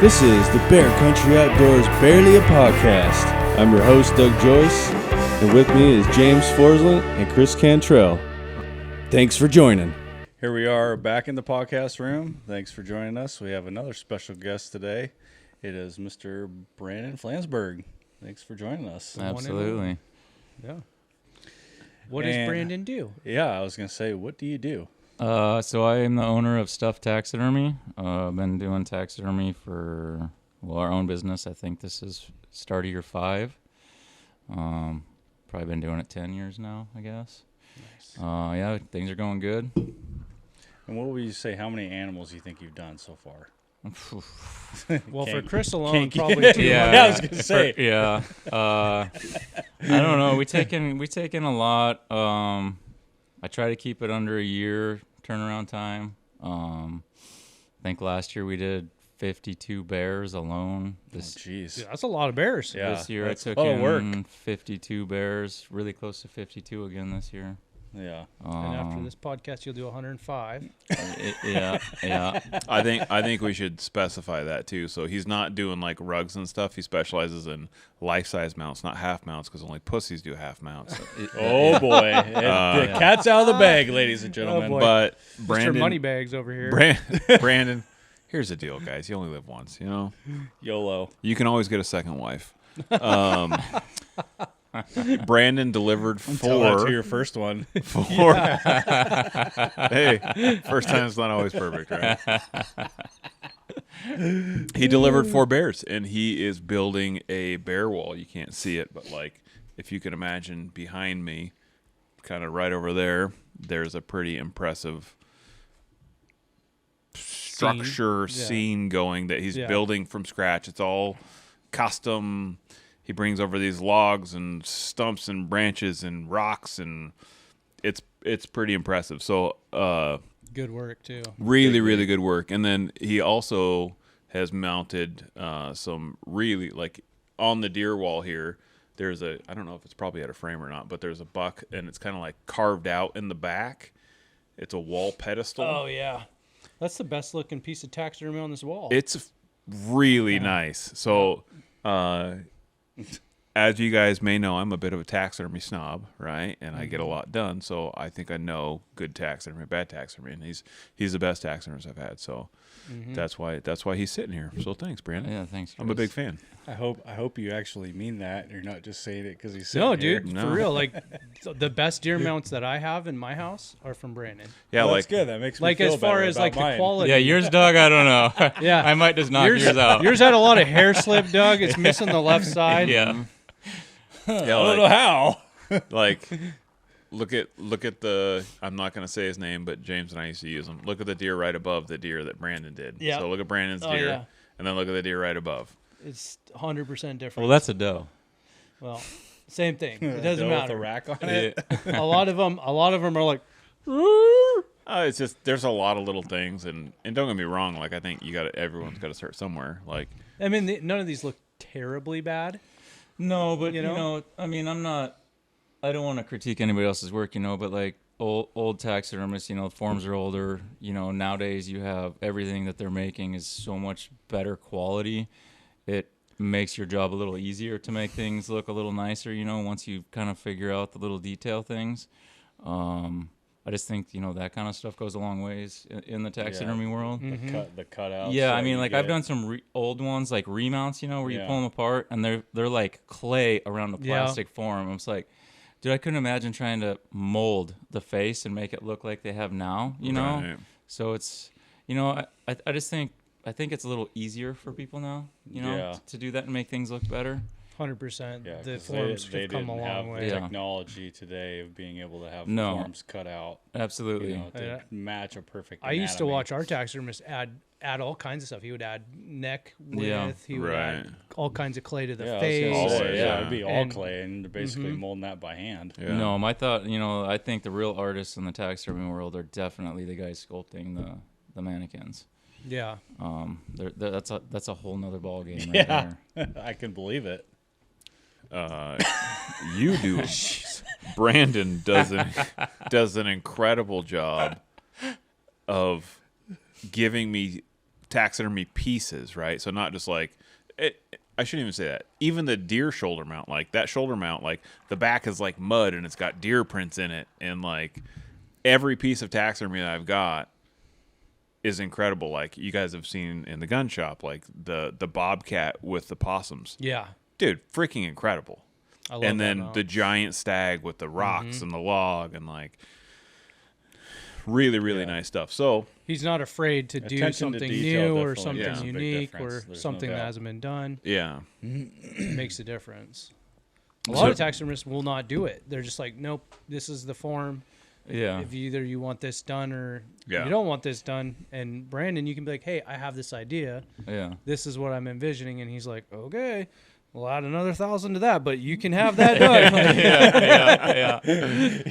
This is the Bear Country Outdoors Barely a Podcast. I'm your host, Doug Joyce, and with me is James Forsland and Chris Cantrell. Thanks for joining. Here we are back in the podcast room. Thanks for joining us. We have another special guest today. It is Mr. Brandon Flansburg. Thanks for joining us. Absolutely. Yeah. What does Brandon do? Yeah, I was going to say, what do you do? So I am the owner of Stuffed Taxidermy. I've been doing taxidermy for, our own business. I think this is start of year 5. Probably been doing it 10 years now, I guess. Nice. Yeah, things are going good. And what would you say, how many animals you think you've done so far? Well, for Chris alone, probably 200. Yeah, I was going to say. I don't know. We take in a lot. I try to keep it under a year turnaround time. I think last year we did 52 bears alone. Jeez. Yeah, that's a lot of bears. Yeah, this year I took a lot of work. 52 bears, really close to 52 again this year. Yeah. And after this podcast, you'll do 105. Yeah. I think we should specify that too. So he's not doing like rugs and stuff. He specializes in life-size mounts, not half mounts, because only pussies do half mounts. Oh boy, the cat's out of the bag, ladies and gentlemen. Oh, boy. But Mr. Brandon, Moneybags over here. Brandon, here's the deal, guys. You only live once. You know, YOLO. you can always get a second wife. Brandon delivered Tell that to 4. your first one. 4. Hey, first time's not always perfect, right? He delivered 4 bears, and he is building a bear wall. You can't see it, but like if you can imagine behind me, kind of right over there, there's a pretty impressive structure scene going that he's building from scratch. It's all custom. He brings over these logs and stumps and branches and rocks, and it's pretty impressive. So Good work, too. really good work. And then he also has mounted some really, like on the deer wall here, there's I don't know if it's probably at a frame or not, but there's a buck, and it's kind of like carved out in the back. It's a wall pedestal. Oh, yeah. That's the best looking piece of taxidermy on this wall. It's really nice. So as you guys may know, I'm a bit of a taxidermy snob, right? And I get a lot done, so I think I know good taxidermy, bad taxidermy, and he's the best taxidermist I've had. So that's why he's sitting here. So thanks, Brandon. Yeah, thanks. I'm a big fan. I hope you actually mean that. You're not just saying it because he's sitting No, here. dude, No. for real. Like, the best deer mounts that I have in my house are from Brandon. Yeah, Well, like that's good. That makes me Like, feel as far better as, about like, the mine. quality. Yeah, yours, Doug, I don't know. Yeah. I might just knock yours out. Yours had a lot of hair slip, Doug. It's missing the left side. Yeah. yeah, I don't know how. like look at the, I'm not going to say his name, but James and I used to use him. Look at the deer right above the deer that Brandon did. Yeah. So look at Brandon's Oh, deer, yeah. and then look at the deer right above. It's 100% different. Well, that's a doe. Well, same thing. It doesn't With a matter. rack on it. A lot of them are like, It's just there's a lot of little things, and don't get me wrong. Like I think everyone's got to start somewhere. Like I mean, none of these look terribly bad. No, but You know? I mean, I don't want to critique anybody else's work, but like old taxidermists, the forms are older. Nowadays you have everything that they're making is so much better quality. It makes your job a little easier to make things look a little nicer, once you kind of figure out the little detail things. I just think, that kind of stuff goes a long ways in the taxidermy world. The cutouts. Yeah, that I mean, you like get. I've done some old ones, like remounts, where you Yeah. pull them apart and they're like clay around the Yeah. plastic form. I'm just like, dude, I couldn't imagine trying to mold the face and make it look like they have now, Right. So it's, I just think it's a little easier for people now, Yeah. to do that and make things look better. 100%. Yeah, The 'cause forms they have come a didn't have long the way. Yeah. technology today of being able to have No. forms cut out, Absolutely. to Yeah. match a perfect. I used to anatomy. watch our taxidermist add all kinds of stuff. He would add neck width. Yeah. He would add all kinds of clay to the Yeah, I was face. gonna say, Always, yeah, yeah. it'd be all And- clay, and they're basically molding that by hand. Yeah. No, my thought, I think the real artists in the taxidermy world are definitely the guys sculpting the mannequins. Yeah. That's a whole nother ball game right Yeah, there. I can believe it. You do. Brandon does an incredible job of giving me taxidermy pieces, right? So not just like I shouldn't even say that. Even the deer shoulder mount, like that shoulder mount, like the back is like mud and it's got deer prints in it, and like every piece of taxidermy that I've got is incredible. Like you guys have seen in the gun shop, like the bobcat with the possums. Yeah. Dude, freaking incredible. I love And that then mount. the giant stag with the rocks and the log, and like really, really nice stuff. So He's not afraid to do Attention to something detail new or definitely something makes a big unique difference. or There's no something that doubt. hasn't been done. yeah, It makes a difference. A lot of taxidermists will not do it. They're just like, nope, this is the form. Yeah. If either you want this done or Yeah. you don't want this done. And Brandon, you can be like, hey, I have this idea. Yeah. This is what I'm envisioning. And he's like, okay, we'll add another 1,000 to that, but you can have that done.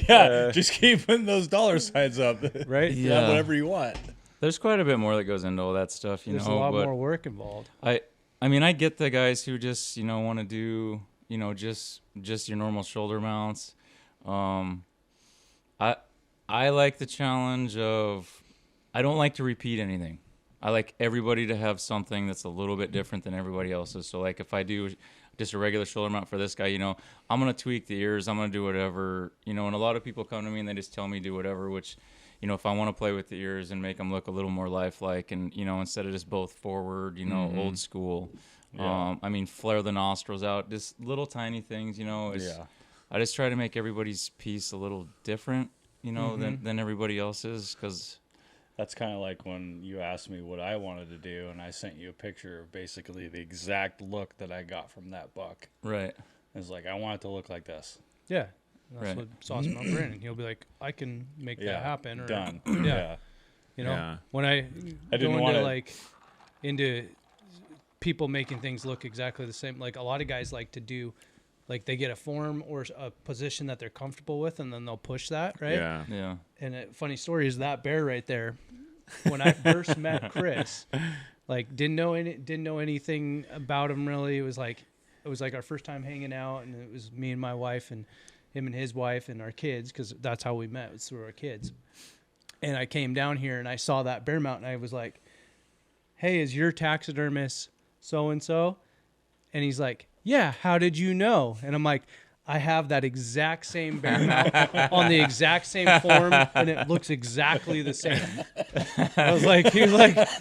Yeah, just keep putting those dollar signs up. Right? Yeah, Yeah. whatever you want. There's quite a bit more that goes into all that stuff, you There's know. a lot but more work involved. I mean, I get the guys who just, you know, want to do, you know, just your normal shoulder mounts. I like the challenge of, I don't like to repeat anything. I like everybody to have something that's a little bit different than everybody else's. So like if I do just a regular shoulder mount for this guy, you know, I'm going to tweak the ears. I'm going to do whatever, you know, and a lot of people come to me and they just tell me do whatever, which, you know, if I want to play with the ears and make them look a little more lifelike and, you know, instead of just both forward, you know, old school, Yeah. I mean, flare the nostrils out, just little tiny things, you know, Yeah. I just try to make everybody's piece a little different, you know, than everybody else's, because That's kind of like when you asked me what I wanted to do, and I sent you a picture of basically the exact look that I got from that buck. right. It's like, I want it to look like this. Yeah. That's Right. what's awesome about Brandon. He'll be like, I can make Yeah, that happen. Or, done. Yeah. Yeah. You know, Yeah. when I I didn't go into wanna- like into people making things look exactly the same. Like a lot of guys like to do, like they get a form or a position that they're comfortable with, and then they'll push that, right? yeah, Yeah. And a funny story is that bear right there. When I first met Chris, like didn't know anything about him really. It was like our first time hanging out, and it was me and my wife and him and his wife and our kids, because that's how we met. It was through our kids. And I came down here and I saw that bear mount, and I was like, "Hey, is your taxidermist so and so?" And he's like, "Yeah, how did you know?" And I'm like, I have that exact same bear mount on the exact same form, and it looks exactly the same. He was like,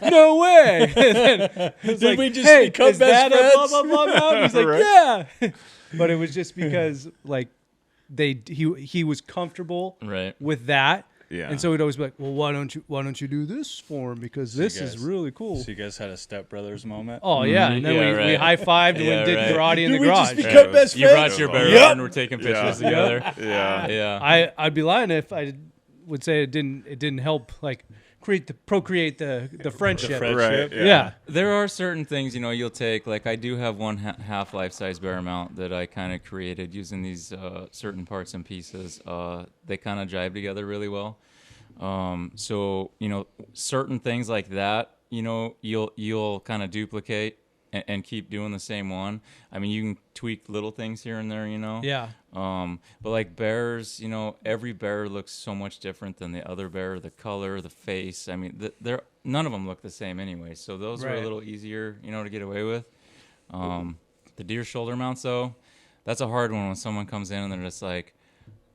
"No way!" And then Did we just "Hey, become is best that a blah friends?" blah blah mount?" He's like, Right. "Yeah," but it was just because like he was comfortable Right. with that. Yeah. And so he'd always be like, "Well, why don't you do this for him? Because this is guys- really cool." So you guys had a stepbrothers moment? Oh yeah, and then Yeah, we right. high fived and Yeah, did right. karate in the Did we just garage. become best You brought friends? your bear Yep. and we're taking pictures Yeah. together. yeah, Yeah. I'd be lying if I would say it didn't help like procreate the friendship. friendship. right, Yeah. There are certain things, you know, you'll take. Like I do have one half life-size bear mount that I kind of created using these certain parts and pieces. They kind of jive together really well. So you know, certain things like that, you know, you'll kind of duplicate and keep doing the same one. I mean, you can tweak little things here and there, you know. Yeah. But like bears, you know, every bear looks so much different than the other bear. The color, the face. I mean, they're none of them look the same anyway. So those are Right. a little easier, you know, to get away with. The deer shoulder mounts, though, that's a hard one when someone comes in and they're just like,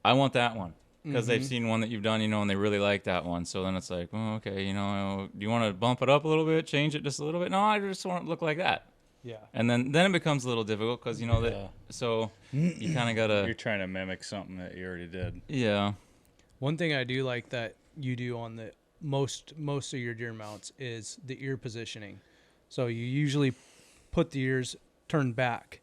"I want that one." Because they've seen one that you've done, you know, and they really like that one. So then it's like, well, okay, you know, do you want to bump it up a little bit, change it just a little bit? No, I just want it to look like that. Yeah. And then it becomes a little difficult because, you know, that. So you kind of got You're to, trying to mimic something that you already did. yeah. One thing I do like that you do on the most of your deer mounts is the ear positioning. So you usually put the ears turned back,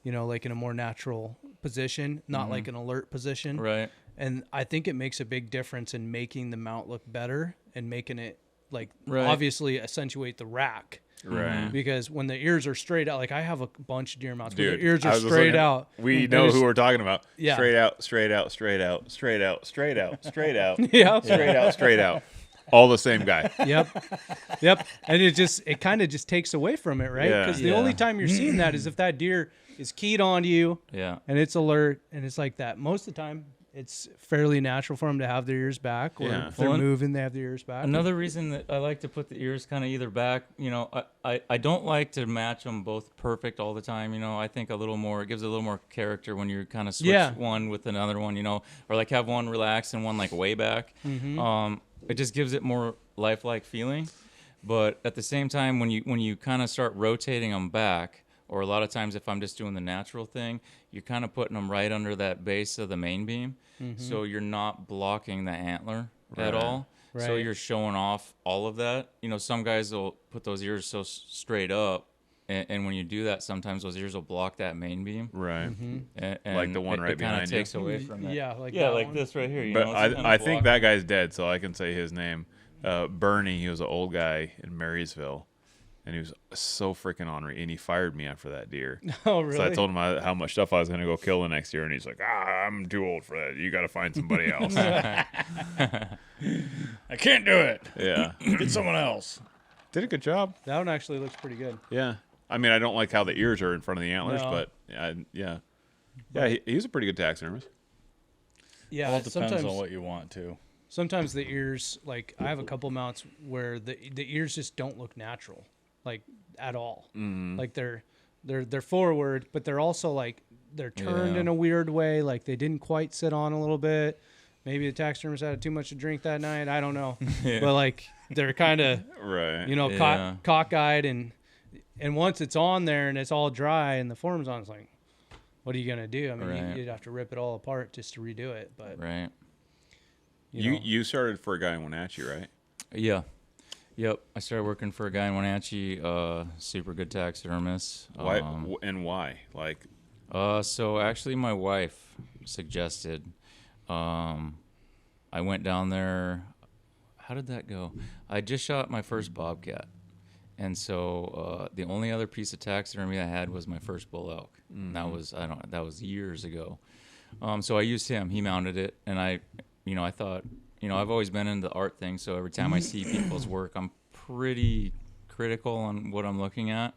you know, like in a more natural position, not like an alert position. Right. And I think it makes a big difference in making the mount look better and making it like Right. obviously accentuate the rack. right. Because when the ears are straight out, like I have a bunch of deer mounts where Dude, the ears I are was just straight looking- out. We They're know just- who we're talking about. Yeah. Straight out, straight out, straight out, straight out, straight out, straight out, Yeah. straight out, straight out. All the same guy. Yep. And it kind of just takes away from it, right? Yeah. Because the Yeah. only time you're seeing that is if that deer is keyed on you Yeah. and it's alert and it's like that. Most of the time, it's fairly natural for them to have their ears back, or Yeah. if they're Well, moving, they have their ears back. Another reason that I like to put the ears kind of either back, I don't like to match them both perfect all the time. I think it gives a little more character when you kind of switch one with another one, or like have one relaxed and one like way back. It just gives it more lifelike feeling. But at the same time, when you kind of start rotating them back, or a lot of times if I'm just doing the natural thing, you're kind of putting them right under that base of the main beam. So you're not blocking the antler at all. So Right. you're showing off all of that. Some guys will put those ears so straight up, and when you do that, sometimes those ears will block that main beam. Right. And Like the one right it kind behind of you. takes away from that. Yeah, like yeah, that like one. this right here. But it's kinda I think blocking. that guy's dead, so I can say his name. Bernie, he was an old guy in Marysville, and he was so freaking ornery, and he fired me after that deer. Oh, really? So I told him how much stuff I was going to go kill the next year, and he's like, I'm too old for that. You got to find somebody else. I can't do it. Yeah. Get someone else. Did a good job. That one actually looks pretty good. Yeah. I mean, I don't like how the ears are in front of the antlers, No. but yeah. Yeah, he's a pretty good taxidermist. Yeah, Well, it depends sometimes on what you want to. sometimes the ears, like I have a couple mounts where the ears just don't look natural, like at all. Like they're forward, but they're also like they're turned Yeah. in a weird way, like they didn't quite sit on a little bit. Maybe the taxidermist had too much to drink that night. I don't know, but like they're kind of Right. Yeah. cockeyed, and once it's on there and it's all dry and the form's on, it's like, what are you gonna do? I mean, Right. you'd have to rip it all apart just to redo it. But Right. you know. You started for a guy in Wenatchee, right? Yeah. Yep. I started working for a guy in Wenatchee, super good taxidermist. Why and why? Like, So actually, my wife suggested. I went down there. How did that go? I just shot my first bobcat, and so the only other piece of taxidermy I had was my first bull elk. And that was years ago. So I used him. He mounted it, and I thought, I've always been into the art thing. So every time I see people's work, I'm pretty critical on what I'm looking at.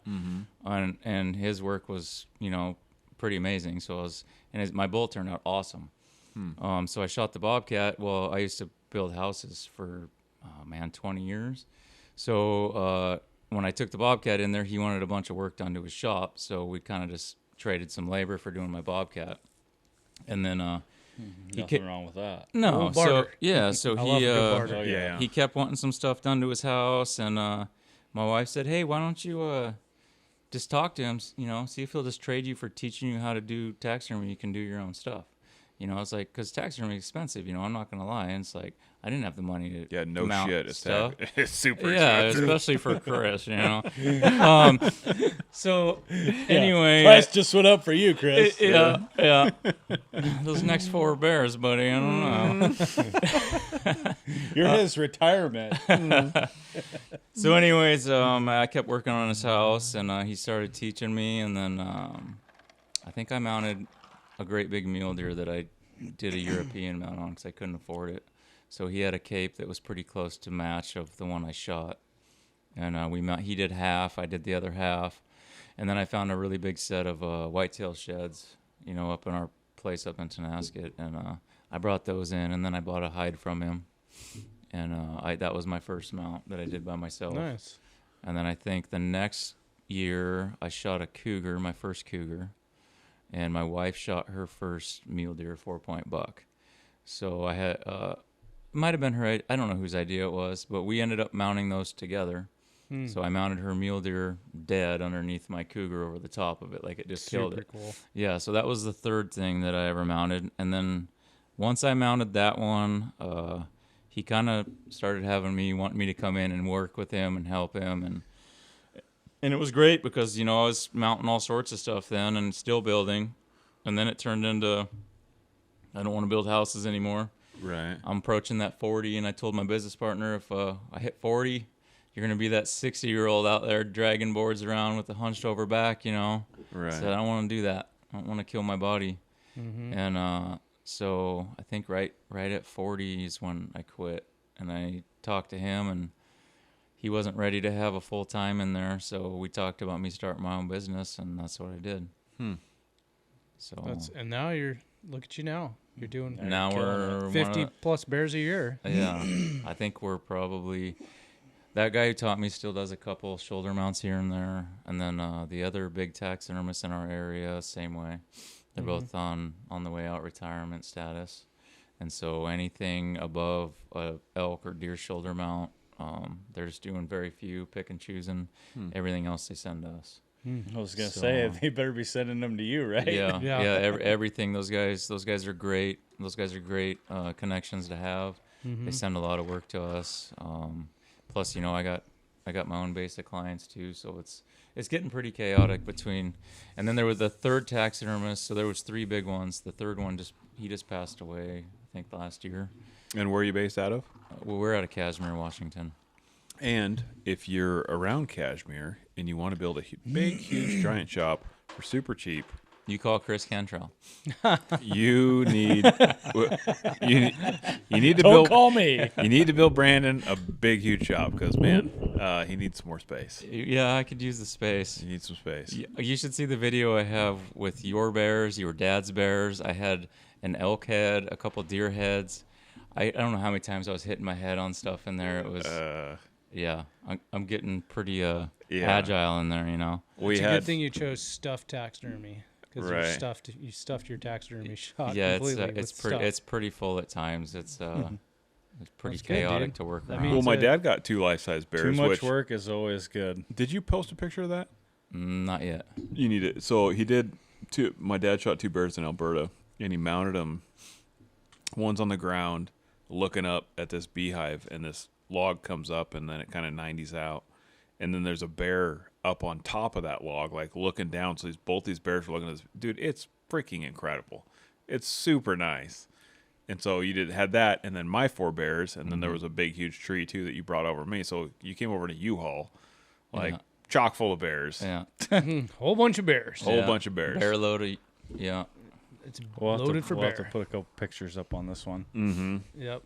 And his work was, pretty amazing. So my bull turned out awesome. So I shot the bobcat. Well, I used to build houses for 20 years. So when I took the bobcat in there, he wanted a bunch of work done to his shop. So we kind of just traded some labor for doing my bobcat. And then Nothing wrong with that. no, Little so barter. yeah, so I love a good barter. Oh, yeah. he kept wanting some stuff done to his house, and my wife said, "Hey, why don't you just talk to him? See if he'll just trade you for teaching you how to do taxidermy. You can do your own stuff." I was like, because taxidermy is expensive. I'm not gonna lie, and it's like I didn't have the money to no mount shit. It's stuff. it's super Yeah, expensive. especially for Chris, So anyway, Price just went up for you, Chris. yeah. Those next 4 bears, buddy. I don't know. You're his retirement. So, anyways, I kept working on his house, and he started teaching me, and then I think I mounted a great big mule deer that I did a European mount on because I couldn't afford it. So he had a cape that was pretty close to match of the one I shot, and he did half, I did the other half, and then I found a really big set of whitetail sheds, up in our place up in Tonasket, and I brought those in, and then I bought a hide from him, and that was my first mount that I did by myself. Nice. And then I think the next year I shot a cougar, my first cougar, and my wife shot her first mule deer 4-point buck. So I had, it might have been her, I don't know whose idea it was, but we ended up mounting those together. So I mounted her mule deer dead underneath my cougar over the top of it, like it just killed it. Cool. Yeah, so that was the third thing that I ever mounted. And then once I mounted that one, he kind of started wanting me to come in and work with him and help him. And it was great because, I was mounting all sorts of stuff then and still building. And then it turned into, I don't want to build houses anymore. Right. I'm approaching that 40, and I told my business partner, if I hit 40, you're going to be that 60-year-old out there dragging boards around with a hunched over back, Right. I said, I don't want to do that. I don't want to kill my body. And so I think right at 40 is when I quit. And I talked to him, and he wasn't ready to have a full time in there, so we talked about me starting my own business, and that's what I did. So And now you're look at you now. You're doing Now we're 50 plus bears a year. Yeah, I think we're probably. That guy who taught me still does a couple shoulder mounts here and there, and then the other big taxidermist in our area, same way. They're both on the way out retirement status, and so anything above a elk or deer shoulder mount, they're just doing very few, pick and choosing. Everything else they send us. I was gonna say they better be sending them to you, right? Yeah. Everything. Those guys are great. Those guys are great connections to have. They send a lot of work to us. Plus, I got my own basic clients too, so it's getting pretty chaotic between. And then there was the third taxidermist, so there was 3 big ones. The third one he just passed away, I think last year. And where are you based out of? Well, we're out of Cashmere, Washington. And if you're around Cashmere and you want to build a big, huge, giant shop for super cheap, You call Chris Cantrell. you need you need to Don't build. call me. You need to build Brandon a big, huge shop because man, he needs some more space. Yeah, I could use the space. He needs some space. You should see the video I have with your bears, your dad's bears. I had an elk head, a couple deer heads. I don't know how many times I was hitting my head on stuff in there. It was, yeah, I'm getting pretty agile in there, you know. It's a good thing you chose stuffed taxidermy because Right. you stuffed your taxidermy shop Yeah, completely it's pretty full at times. It's pretty That's good, chaotic dude. to work That around. means- Well, my It's a- dad got 2 life-size bears. Too much which, work is always good. Did you post a picture of that? Not yet. You need it. So he did. My dad shot 2 bears in Alberta, and he mounted them. One's on the ground, looking up at this beehive, and this log comes up, and then it kind of 90s out, and then there's a bear up on top of that log, like looking down. So both these bears are looking at this. Dude, it's freaking incredible. It's super nice. And so you had that, and then my 4 bears, and then there was a big, huge tree too that you brought over me. So you came over to U-Haul, like chock full of bears, Yeah. whole bunch of bears. whole bunch of bears. Bear load of, yeah. It's We'll have loaded for we'll have bear. to put a couple pictures up on this one. Mm-hmm. Yep.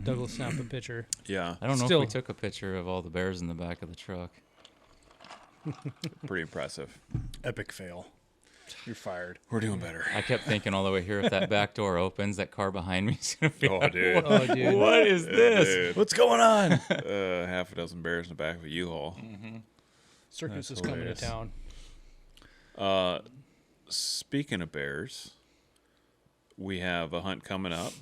Douglas snapped a picture. Yeah, I don't know Still- if we took a picture of all the bears in the back of the truck. pretty impressive. Epic fail. You're fired. We're doing better. I kept thinking all the way here, if that back door opens, that car behind me is going to be Oh, dude. Oh, dude. what is this? Dude. What's going on? Half a dozen bears in the back of a U-Haul. Circus That's is coming to hilarious. town. Speaking of bears, we have a hunt coming up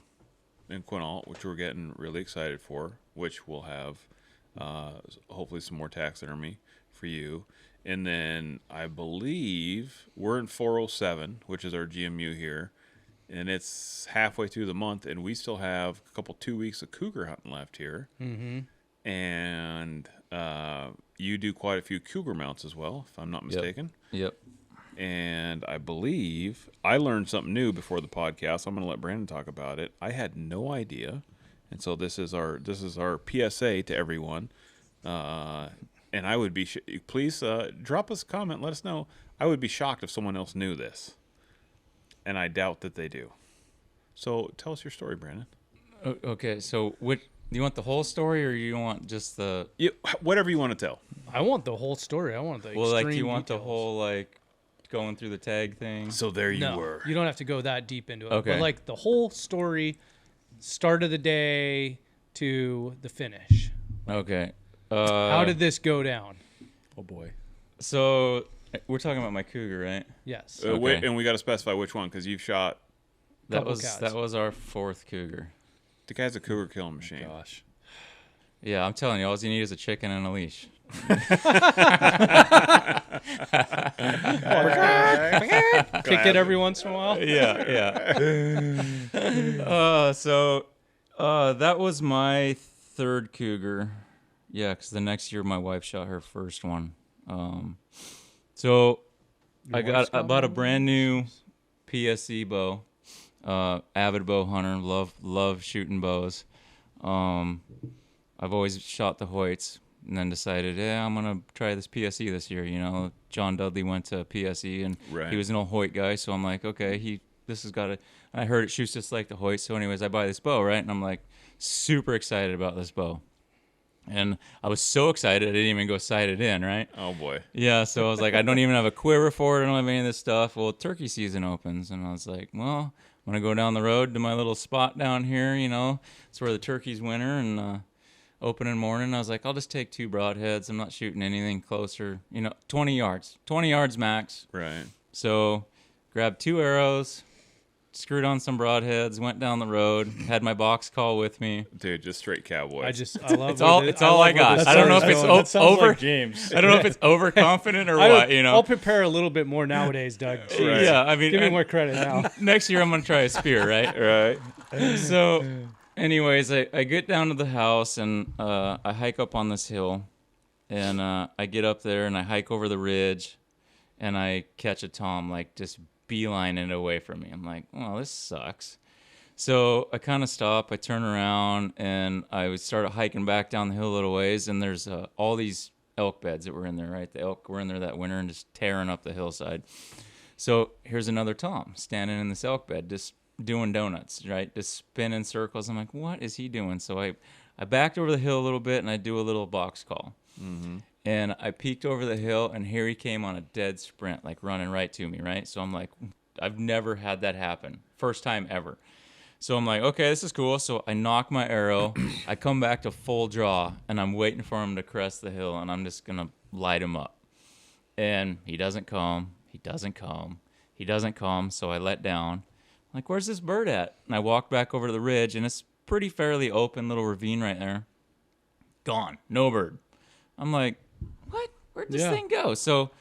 in Quinault, which we're getting really excited for, which will have hopefully some more taxidermy for you. And then I believe we're in 407, which is our GMU here, and it's halfway through the month, and we still have a couple 2 weeks of cougar hunting left here. Mm-hmm. And you do quite a few cougar mounts as well, if I'm not mistaken. Yep. And I believe I learned something new before the podcast. I'm going to let Brandon talk about it. I had no idea, and so this is our PSA to everyone. And I would be please drop us a comment. Let us know. I would be shocked if someone else knew this, and I doubt that they do. So tell us your story, Brandon. Okay, so do you want the whole story or you want just the? Whatever you want to tell. I want the whole story. I want the Well, like, do extreme you want the details. whole like going through the tag thing? So there you No, were. you don't have to go that deep into it. Okay. But like the whole start of the day to the finish. Okay. How did this go down? Oh boy. So we're talking about my cougar, right? Yes. Okay. And we got to specify which one because you've shot. That Couple cats. was our 4th cougar. The guy's a cougar killing machine. Gosh. Yeah, I'm telling you, all you need is a chicken and a leash. Kick it every once in a while. Yeah. So that was my 3rd cougar. Yeah, because the next year my wife shot her first one. So I bought a brand new PSE bow. Avid bow hunter, love shooting bows. I've always shot the Hoyts, and then decided, I'm gonna try this PSE this year. You know, John Dudley went to PSE, and Right. he was an old Hoyt guy, so I'm like, okay, this has got to. I heard it shoots just like the Hoyt, so anyways, I buy this bow, right? And I'm like, super excited about this bow, and I was so excited I didn't even go sight it in, right? Oh boy. Yeah, so I was like, I don't even have a quiver for it. I don't have any of this stuff. Well, turkey season opens, and I was like, well, I'm going to go down the road to my little spot down here, it's where the turkeys winter, and opening morning, I was like, I'll just take 2 broadheads. I'm not shooting anything closer, 20 yards max. Right. So grabbed 2 arrows, screwed on some broadheads, went down the road, had my box call with me. Dude, just straight cowboy. I love It's all I got. I don't know if it's over. Like James. I don't know if it's overconfident or what. I'll prepare a little bit more nowadays, Doug. Right. Yeah, I mean, Give me more credit now. next year I'm gonna try a spear, right? Right. So, anyways, I get down to the house and I hike up on this hill, and I get up there and I hike over the ridge, and I catch a tom like just beelining it away from me. I'm like, well, this sucks. So I kind of stop, I turn around, and I would start hiking back down the hill a little ways, and there's all these elk beds that were in there, right? The elk were in there that winter and just tearing up the hillside. So here's another tom standing in this elk bed, just doing donuts, right? Just spinning circles. I'm like, what is he doing? So I backed over the hill a little bit, and I do a little box call. Mm-hmm. And I peeked over the hill, and here he came on a dead sprint, like running right to me, right? So I'm like, I've never had that happen. First time ever. So I'm like, okay, this is cool. So I knock my arrow. I come back to full draw, and I'm waiting for him to crest the hill, and I'm just going to light him up. And he doesn't come. He doesn't come. He doesn't come. So I let down. I'm like, where's this bird at? And I walk back over to the ridge, and it's pretty fairly open little ravine right there. Gone. No bird. I'm like, what? Where'd this thing go? So,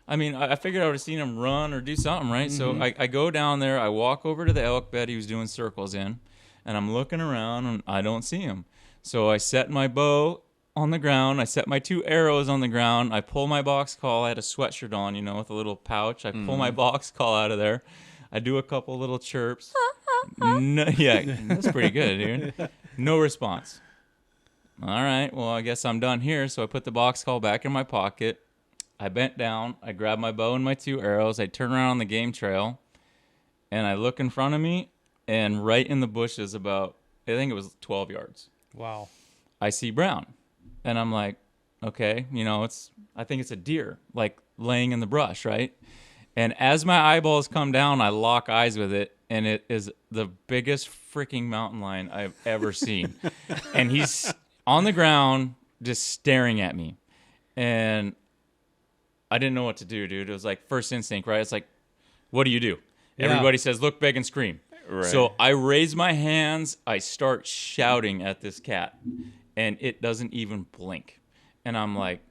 I mean, I figured I would have seen him run or do something, right? Mm-hmm. So I go down there. I walk over to the elk bed he was doing circles in, and I'm looking around, and I don't see him. So I set my bow on the ground. I set my 2 arrows on the ground. I pull my box call. I had a sweatshirt on, with a little pouch. I pull my box call out of there. I do a couple little chirps. No, yeah, that's pretty good, dude. No response. All right, well, I guess I'm done here. So I put the box call back in my pocket. I bent down. I grabbed my bow and my 2 arrows. I turn around on the game trail, and I look in front of me, and right in the bushes about, I think it was 12 yards. Wow. I see brown, and I'm like, okay, I think it's a deer, like laying in the brush, right? And as my eyeballs come down, I lock eyes with it, and it is the biggest freaking mountain lion I've ever seen. And he's on the ground just staring at me. And I didn't know what to do, dude. It was like first instinct, right? It's like, what do you do? Yeah. Everybody says, look big and scream. Right. So I raise my hands. I start shouting at this cat, and it doesn't even blink. And I'm like,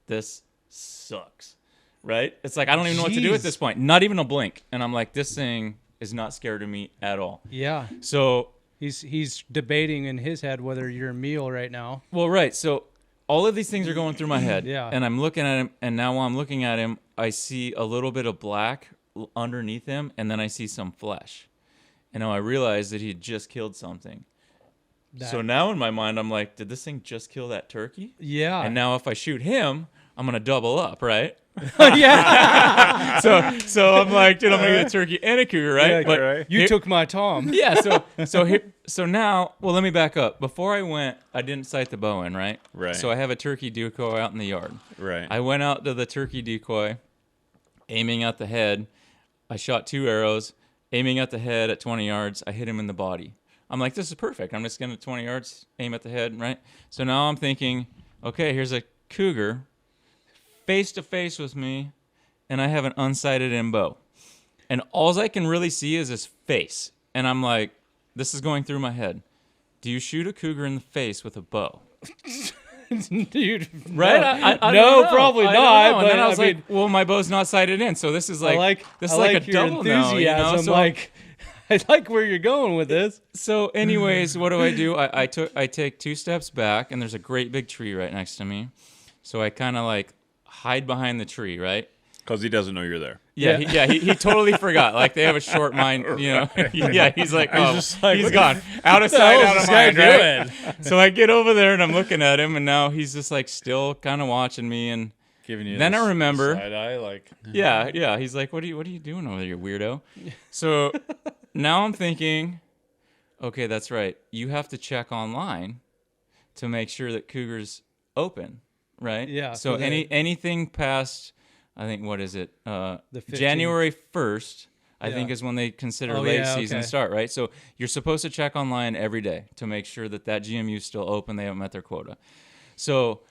this sucks. Right? It's like, I don't even know what to do at this point. Not even a blink. And I'm like, this thing is not scared of me at all. Yeah. So he's debating in his head whether you're a meal right now. Well, right. So all of these things are going through my head. Yeah. And I'm looking at him, and now while I'm looking at him, I see a little bit of black underneath him, and then I see some flesh. And now I realize that he had just killed something. So now in my mind, I'm like, did this thing just kill that turkey? Yeah. And now if I shoot him, I'm going to double up, right? Yeah. So I'm like, dude, I'm gonna get a turkey and a cougar, right? Yeah, but right. You took my tom. Yeah. So now, well, let me back up. Before I went, I didn't sight the bow in, right? Right. So I have a turkey decoy out in the yard. Right. I went out to the turkey decoy, aiming at the head. I shot 2 arrows, aiming at the head at 20 yards. I hit him in the body. I'm like, this is perfect. I'm just gonna 20 yards, aim at the head, right? So now I'm thinking, okay, here's a cougar face to face with me, and I have an unsighted in bow. And all I can really see is his face. And I'm like, this is going through my head. Do you shoot a cougar in the face with a bow? Dude, right? No, probably not. And but then I was like, well, my bow's not sighted in, so this is like this is like a your double now. So like, I like where you're going with this. So, anyways, what do? I take 2 steps back, and there's a great big tree right next to me. So I kind of like hide behind the tree, right? Because he doesn't know you're there. Yeah. He totally forgot. Like, they have a short mind, Yeah, he's like, oh, he's gone. Out of sight, out of mind, right? So I get over there, and I'm looking at him, and now he's just like still kind of watching me, and giving you then I remember. Side eye, like. Yeah. He's like, what are you doing over there, you weirdo? So now I'm thinking, okay, that's right. You have to check online to make sure that cougars open. Right? Yeah. So anything past, I think, what is it? The 15th. January 1st I think is when they consider Oh, late yeah, season okay. start, right? So you're supposed to check online every day to make sure that GMU is still open. They haven't met their quota. So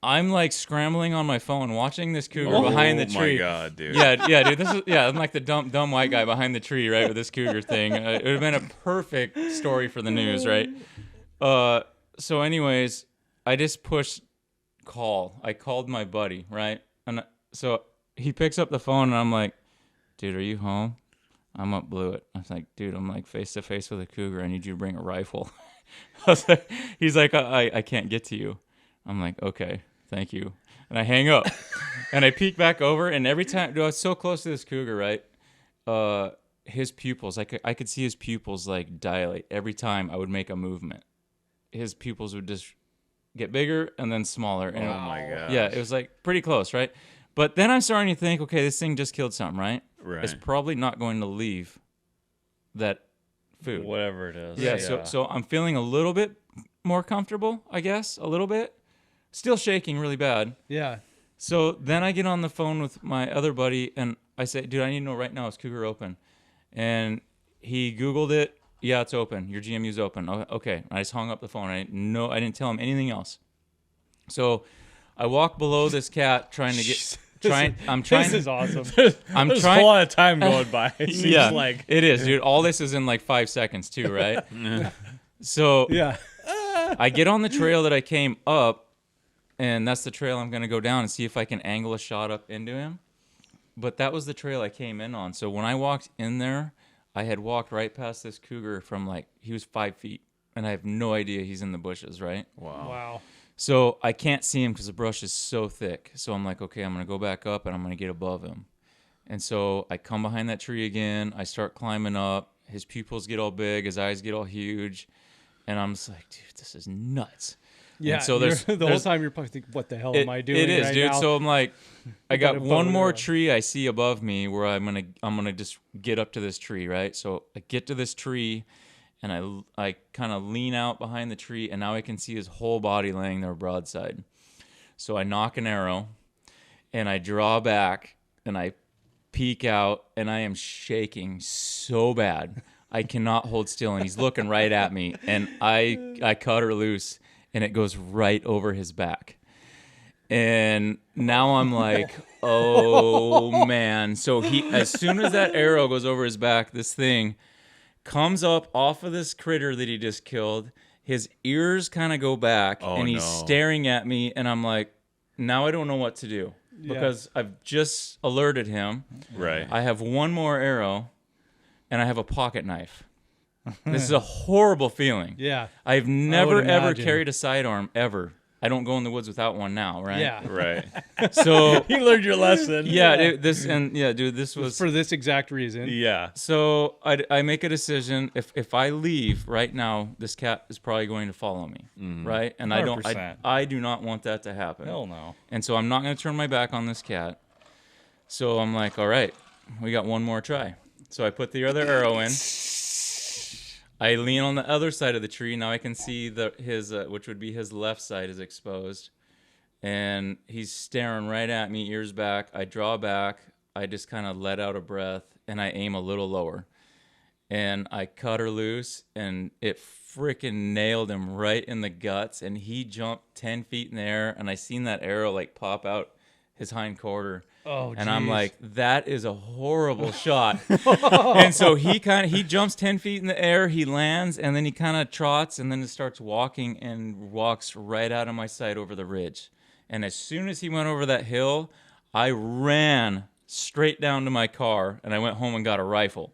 I'm like scrambling on my phone, watching this cougar behind the tree. Oh my God, dude. Yeah, dude. I'm like the dumb white guy behind the tree, right, with this cougar thing. It would have been a perfect story for the news, right? So anyways, I just pushed call. I called my buddy, right? And so he picks up the phone, and I'm like, dude, are you home? I'm up Blewett. I was like, dude, I'm like face to face with a cougar. I need you to bring a rifle. He's like, I can't get to you. I'm like, okay, thank you. And I hang up, and I peek back over, and every time, dude, I was so close to this cougar, right? His pupils, I could see his pupils like dilate every time I would make a movement. His pupils would just get bigger and then smaller. And Oh my God. yeah, it was like pretty close, right? But then I'm starting to think, okay, this thing just killed something, right? Right. It's probably not going to leave that food. Whatever it is. Yeah. So I'm feeling a little bit more comfortable, I guess, a little bit. Still shaking really bad. Yeah. So then I get on the phone with my other buddy, and I say, dude, I need to know right now, is cougar open? And he Googled it. Yeah, it's open. Your GMU's open. Okay. I just hung up the phone. I didn't tell him anything else. So I walk below this cat trying to get... This is awesome. I'm There's trying- a lot of time going by. It seems Yeah, like. it is, dude. All this is in like 5 seconds too, right? So Yeah. I get on the trail that I came up, and that's the trail I'm going to go down and see if I can angle a shot up into him. But that was the trail I came in on. So when I walked in there, I had walked right past this cougar from like, he was 5 feet, and I have no idea he's in the bushes, right? Wow. So I can't see him because the brush is so thick. So I'm like, okay, I'm going to go back up and I'm going to get above him. And so I come behind that tree again. I start climbing up. His pupils get all big. His eyes get all huge. And I'm just like, dude, this is nuts. Yeah. And so The whole time you're probably thinking, what the hell am I doing? It is, right dude. now? So I'm like, I got got a bow one and more arrow. tree I see above me where I'm gonna just get up to this tree, right? So I get to this tree, and I kind of lean out behind the tree, and now I can see his whole body laying there broadside. So I knock an arrow, and I draw back, and I peek out, and I am shaking so bad. I cannot hold still, and he's looking right at me, and I cut her loose, and it goes right over his back. And now I'm like, oh man. So as soon as that arrow goes over his back, this thing comes up off of this critter that he just killed. His ears kind of go back, and he's staring at me, and I'm like, now I don't know what to do because I've just alerted him. Right. I have one more arrow, and I have a pocket knife. This is a horrible feeling. Yeah. I've never, ever imagine. carried a sidearm, ever. I don't go in the woods without one now, right? Yeah. Right. So, You learned your lesson. yeah, dude, this was... For this exact reason. Yeah. So I make a decision. If I leave right now, this cat is probably going to follow me, right? And 100%. I do not want that to happen. Hell no. And so I'm not going to turn my back on this cat. So I'm like, all right, we got one more try. So I put the other arrow in. I lean on the other side of the tree. Now I can see his which would be his left side, is exposed. And he's staring right at me, ears back. I draw back. I just kind of let out a breath, and I aim a little lower. And I cut her loose, and it freaking nailed him right in the guts. And he jumped 10 feet in the air, and I seen that arrow like pop out his hind quarter. Oh, And I'm geez. like, that is a horrible shot. And so he jumps 10 feet in the air, he lands, and then he kind of trots, and then it starts walking and walks right out of my sight over the ridge. And as soon as he went over that hill, I ran straight down to my car, and I went home and got a rifle.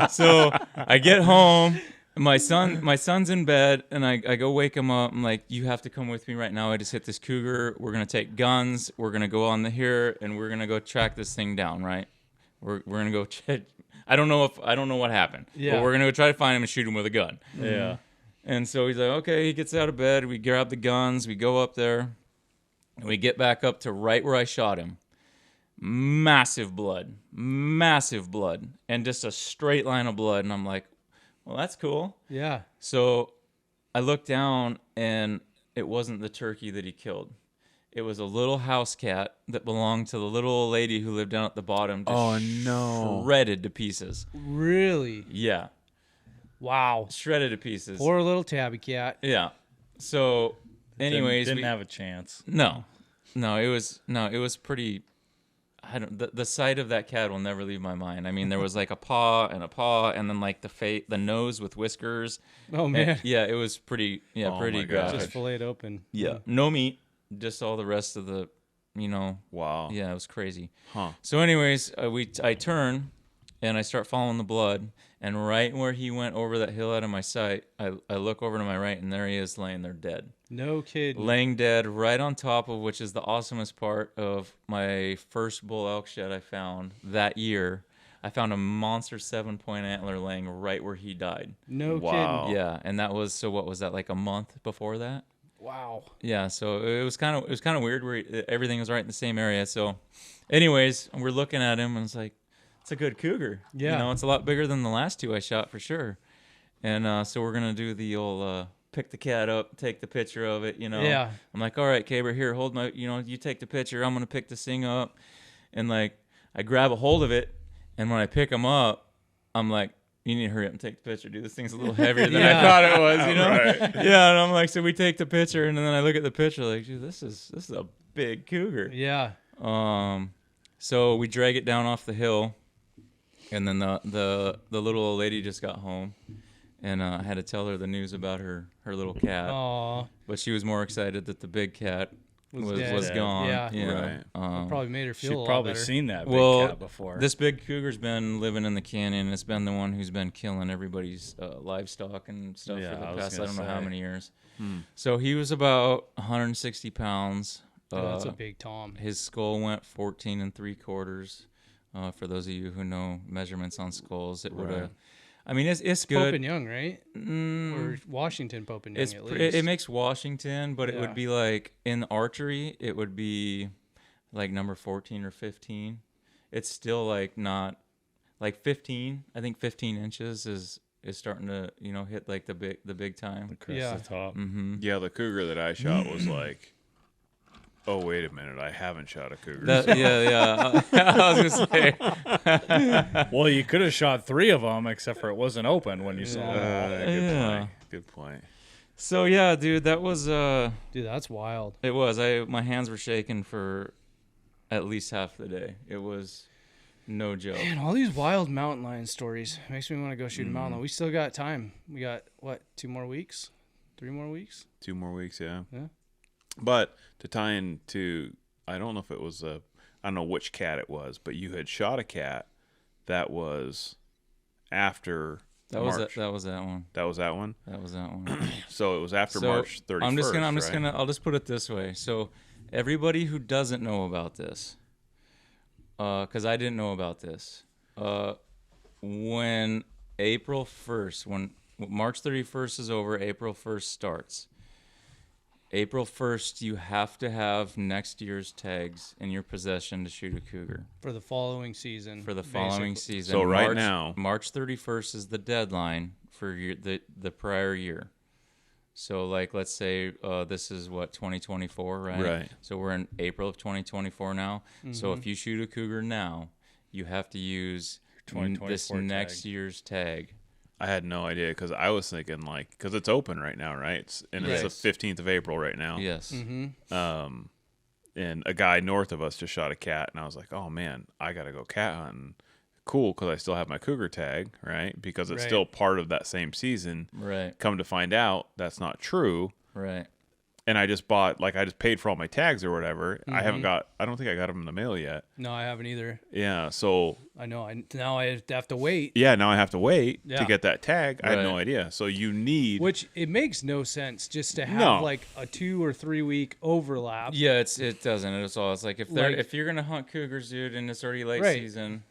So I get home. My son's in bed, and I go wake him up. I'm like, you have to come with me right now. I just hit this cougar. We're gonna take guns. We're gonna go on here, and we're gonna go track this thing down. Right? We're gonna go. I don't know what happened. Yeah. But we're gonna go try to find him and shoot him with a gun. Yeah. And so he's like, okay. He gets out of bed. We grab the guns. We go up there, and we get back up to right where I shot him. Massive blood, and just a straight line of blood. And I'm like, well, that's cool. Yeah. So I looked down, and it wasn't the turkey that he killed. It was a little house cat that belonged to the little old lady who lived down at the bottom. Just Oh, no. shredded to pieces. Really? Yeah, Wow. shredded to pieces. Poor little tabby cat. Yeah. So, anyways, didn't have a chance. no, it was pretty. I don't. The sight of that cat will never leave my mind. I mean, there was like a paw, and then like the nose with whiskers. Oh man. And, yeah, it was pretty. Yeah, Oh, pretty my gosh. graphic. Just filleted open. Yeah, no meat, just all the rest of the, Wow. Yeah, it was crazy. Huh. So, anyways, I turn, and I start following the blood, and right where he went over that hill out of my sight, I look over to my right, and there he is laying there dead. No kidding. Laying dead right on top of, which is the awesomest part of my first bull elk shed I found that year. I found a monster 7-point antler laying right where he died. No Wow. kidding. Yeah, and that was, so what was that, like a month before that? Wow. Yeah, so it was kind of weird where everything was right in the same area. So, anyways, we're looking at him and it's like, it's a good cougar. Yeah. It's a lot bigger than the last two I shot for sure. And so we're gonna do the old pick the cat up, take the picture of it. Yeah. I'm like, all right, Caber, here, hold my, you take the picture. I'm gonna pick this thing up, and like I grab a hold of it, and when I pick him up, I'm like, you need to hurry up and take the picture, dude. This thing's a little heavier than I thought it was, Right. Yeah, and I'm like, so we take the picture, and then I look at the picture, like, dude, this is a big cougar. Yeah. So we drag it down off the hill, and then the little old lady just got home, and I had to tell her the news about her little cat. Aw. But she was more excited that the big cat was dead. gone. Yeah. Right. Probably made her feel a She'd lot probably better. seen that big Well, cat before. this big cougar's been living in the canyon. It's been the one who's been killing everybody's livestock and stuff Yeah, for I the was past, I gonna don't know how say. many years. So he was about 160 pounds. Oh, that's a big Tom. His skull went 14 3/4. For those of you who know measurements on skulls, it would have. I mean, it's Pope good. and Young, right? Or Washington Pope and Young, It's at it, least. it makes Washington, but it Yeah. would be like in archery, it would be like number 14 or 15. It's still like not like 15. I think 15 inches is starting to hit like the big time. Across Yeah. the top. Yeah, the cougar that I shot was like, oh, wait a minute. I haven't shot a cougar. Yeah. I was gonna say. Well, you could have shot 3 of them, except for it wasn't open when you saw them. Good Yeah. point. Good point. So yeah, dude, that was Dude, that's wild. it was. My hands were shaking for at least half the day. It was no joke. Man, all these wild mountain lion stories makes me want to go shoot a mountain lion. We still got time. We got, 2 more weeks? 3 more weeks? 2 more weeks, yeah. Yeah. But to tie into, I don't know if it was I don't know which cat it was, but you had shot a cat that was after That was March. that was that one. That was that one. That was that one. So it was after So, March 31st. I'll just put it this way. So everybody who doesn't know about this, because I didn't know about this, when April 1st, when March 31st is over, April 1st starts. April 1st, you have to have next year's tags in your possession to shoot a cougar For the following season. for the following basically. season. So right March, now- March 31st is the deadline for the prior year. So, like, let's say this is what 2024, right? Right. So we're in April of 2024 now. So if you shoot a cougar now, you have to use this 2024 next tag. year's tag. I had no idea because I was thinking because it's open right now, right? It's Yes. the 15th of April right now. Yes. And a guy north of us just shot a cat, and I was like, oh man, I gotta go cat hunting. Cool, because I still have my cougar tag, right? Because it's Right. still part of that same season. Right. Come to find out, that's not true. Right. And I just bought, I just paid for all my tags or whatever. I don't think I got them in the mail yet. No, I haven't either. Yeah, so I know. Now I have to wait. yeah, now I have to wait Yeah. to get that tag. I had no Right. idea. So you need Which it makes no sense just to have No. like a 2 or 3 week overlap. Yeah, it doesn't. It's all. It's like Like- if you're gonna hunt cougars, dude, and it's already late Right. season.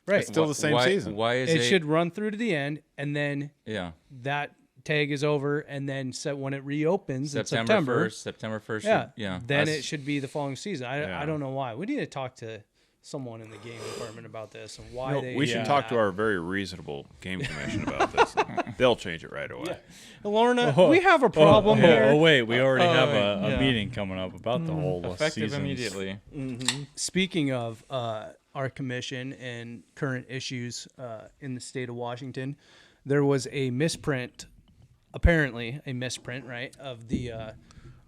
Right. It's still the same why, season. Why is It should run through to the end, and then Yeah. that tag is over, and then when it reopens in September, September 1st. yeah, Yeah. then That's- it should be the following season. I Yeah. don't know why. We need to talk to someone in the game department about this and why they. We should talk to our very reasonable game commission about this. They'll change it right away. Lorna, we have a problem here. Oh wait, we already have a meeting coming up about the whole Effective seasons. immediately. Speaking of our commission and current issues in the state of Washington, there was a misprint, apparently a misprint, right, of the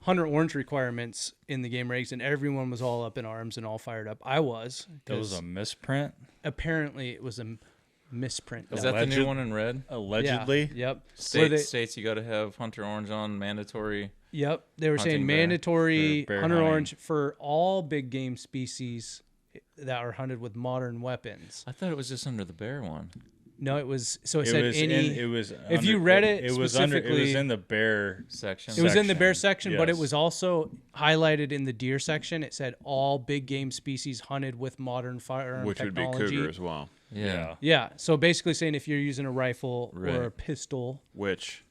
Hunter Orange requirements in the game regs, and everyone was all up in arms and all fired up. I was. That was a misprint. Apparently, it was a misprint. Is that the new one in red? Allegedly. Yeah. Yep. States you got to have Hunter Orange on mandatory. Yep. They were saying Hunting bear. mandatory For bear Hunter hunting. Orange for all big game species that are hunted with modern weapons. I thought it was just under the bear one. No, it was. So it, It said was any. in, it was. if you read it it was under. It was specifically- in the bear. Section. It was in the bear section, section, but it yes. was also highlighted in the deer section. It said all big game species hunted with modern firearm Which would be technology. cougar as well. Yeah. Yeah, so basically saying if you're using a rifle or a Right. pistol, Which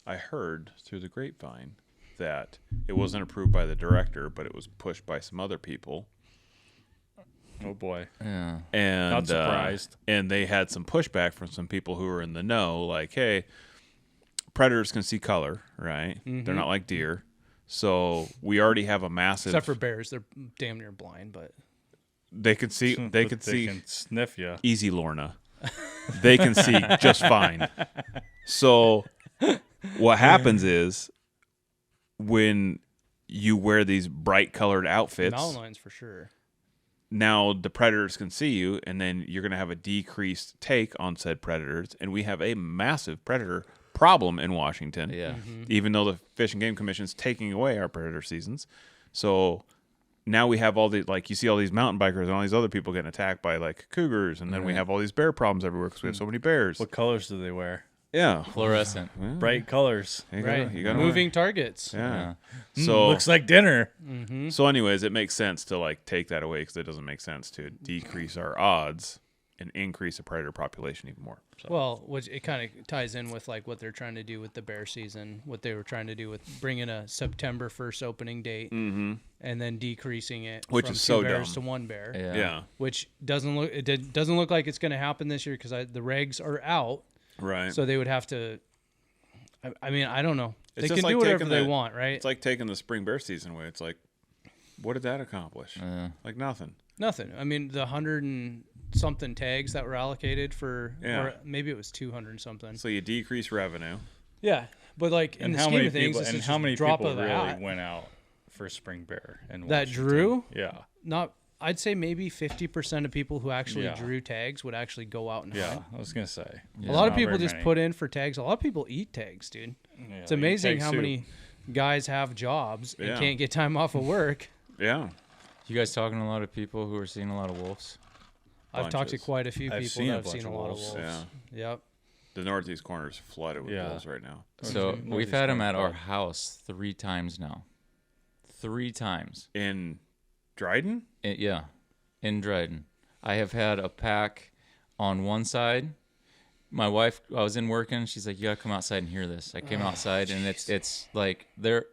I heard through the grapevine that it wasn't approved by the director, but it was pushed by some other people. Oh boy. Yeah. And Not surprised. And they had some pushback from some people who were in the know, like, hey, predators can see color, right? They're not like deer. So we already have a massive. except for bears, they're damn near blind. But they can see. They But can see. can sniff you. Easy, Lorna. They can see just fine. So what happens is when you wear these bright colored outfits, mountain lions for sure. now the predators can see you, and then you're going to have a decreased take on said predators. And we have a massive predator problem in Washington. Yeah. Even though the Fish and Game Commission's taking away our predator seasons. So now we have all these, like, you see all these mountain bikers and all these other people getting attacked by, like, cougars. And then we have all these bear problems everywhere because we have so many bears. What colors do they wear? Yeah. Fluorescent. Bright colors. You Right, gotta, you gotta moving targets. Yeah. Yeah. So Looks like dinner. So, anyways, it makes sense to like take that away because it doesn't make sense to decrease our odds and increase the predator population even more. So. Well, which it kind of ties in with like what they're trying to do with the bear season, what they were trying to do with bringing a September 1st opening date, and then decreasing it, Which from is two so bears dumb. to one bear. Yeah. Which doesn't look doesn't look like it's going to happen this year because the regs are out, Right. so they would have to. I mean, I don't know. It's They just can like do whatever taking they the- want, right? It's like taking the spring bear season away. It's like, what did that accomplish? Like nothing. Nothing. I mean, the 100 and something tags that were allocated for, Yeah. or maybe it was 200 and something. So you decrease revenue. Yeah, but like in And the how scheme many of things, people? this And is how just many a drop people of the really hat. went out for spring bear? In That Washington? drew? Yeah. Not, I'd say maybe 50% of people who actually Yeah. drew tags would actually go out and Yeah. hunt. I was gonna say. A lot of Not people very just many. put in for tags. A lot of people eat tags, dude. Yeah, It's they eat amazing tag how soup. many guys have jobs Yeah. and can't get time off of work. Yeah. You guys talking to a lot of people who are seeing a lot of wolves? I've talked to Bunches. quite a few I've people seen that a have bunch seen a of lot wolves. of wolves. Yeah. Yep. The northeast corner is flooded with Yeah. wolves right now. So Mhm. we've had them at our Blood. house 3 times now. 3 times. In Dryden? Yeah, in Dryden. I have had a pack on one side. My wife, I was in working. She's like, "You gotta come outside and hear this." I came outside, and it's like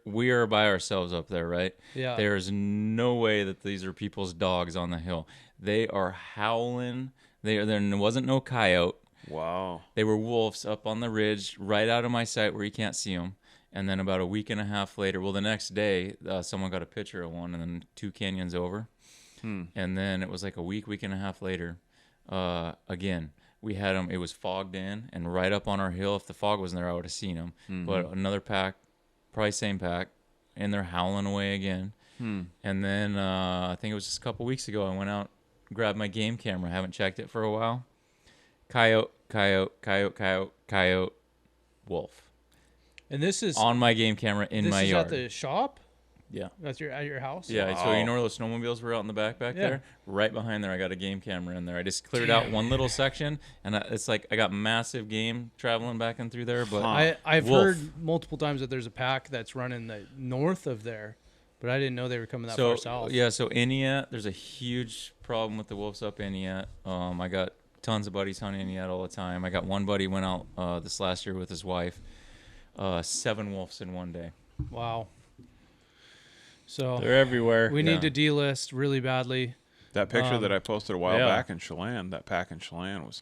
we are by ourselves up there, right? Yeah. There's no way that these are people's dogs on the hill. They are howling. There wasn't no coyote. Wow. They were wolves up on the ridge, right out of my sight where you can't see them. And then about a week and a half later, well, the next day, someone got a picture of one, and then 2 canyons over. And then it was like a week and a half later, again, we had them. It was fogged in, and right up on our hill. If the fog wasn't there, I would have seen them. But another pack, probably same pack, and they're howling away again. And then I think it was just a couple weeks ago, I went out, grabbed my game camera. Haven't checked it for a while. Coyote, wolf. And this is On my game camera in this my is yard. at the shop. Yeah. That's at your house. Yeah, so Wow. you know where those snowmobiles were out in the back Yeah. there? Right behind there, I got a game camera in there. I just cleared out one little section, and it's like I got massive game traveling back and through there. But I've wolf. heard multiple times that there's a pack that's running the north of there, but I didn't know they were coming that far south. Yeah, so Eniat, there's a huge problem with the wolves up Eniat. I got tons of buddies hunting Eniat all the time. I got one buddy went out this last year with his wife. 7 wolves in one day. Wow. So They're everywhere. we Yeah. need to delist really badly. That picture that I posted a while yeah. back in Chelan, that pack in Chelan was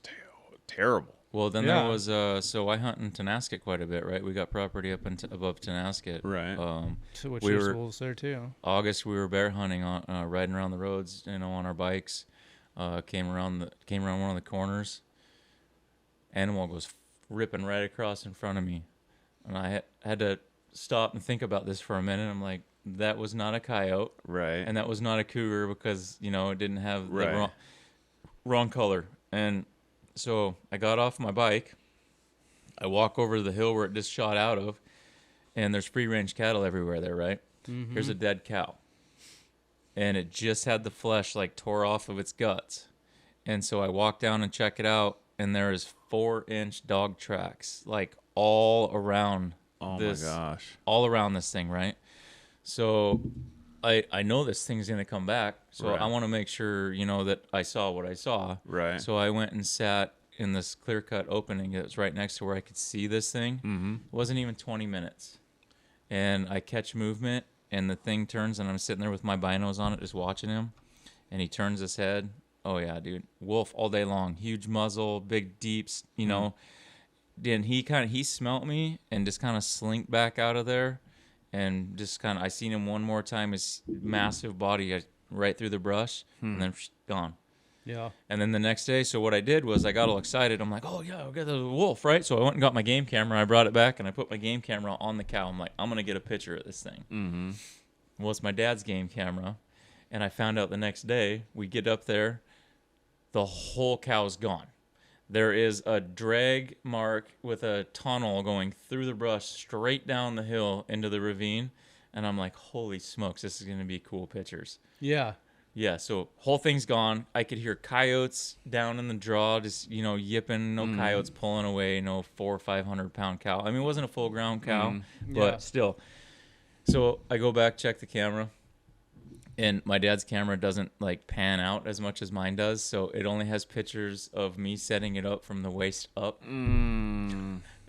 terrible. Well, then Yeah. there was so I hunt in Tenasket quite a bit, right? We got property up above Tenasket. Right. To which we there's were- wolves there too. August we were bear hunting on riding around the roads, on our bikes. Came around one of the corners. Animal goes ripping right across in front of me, and I had to stop and think about this for a minute. I'm like, that was not a coyote, Right. and that was not a cougar because it didn't have Right. the wrong color. And so I got off my bike. I walk over to the hill where it just shot out of, and there's free range cattle everywhere there, right? Mm-hmm. Here's a dead cow. And it just had the flesh like tore off of its guts. And so I walk down and check it out, and there is 4-inch dog tracks like all around Oh this, my gosh. all around this thing, right? So I know this thing's gonna come back, so Right. I want to make sure that I saw what I saw. Right. So I went and sat in this clear cut opening that was right next to where I could see this thing. Mm-hmm. It wasn't even 20 minutes, and I catch movement, and the thing turns, and I'm sitting there with my binos on it, just watching him, and he turns his head. Oh yeah, dude, wolf all day long, huge muzzle, big deeps, Then he smelt me and just kind of slinked back out of there, and just kind of I seen him one more time, his massive body right through the brush, and then gone. Yeah. And then the next day, so what I did was I got all excited. I'm like, oh yeah, we got the wolf, right? So I went and got my game camera. I brought it back and I put my game camera on the cow. I'm like, I'm gonna get a picture of this thing. Mm-hmm. Well, it's my dad's game camera, and I found out the next day. We get up there, the whole cow's gone. There is a drag mark with a tunnel going through the brush straight down the hill into the ravine, and I'm like, holy smokes, this is gonna be cool pictures. Yeah. Yeah, so whole thing's gone. I could hear coyotes down in the draw, just yipping. No coyotes pulling away. No 400 or 500 pound cow. I mean, it wasn't a full ground cow, but Yeah. still. So I go back, check the camera, and my dad's camera doesn't pan out as much as mine does. So it only has pictures of me setting it up from the waist up.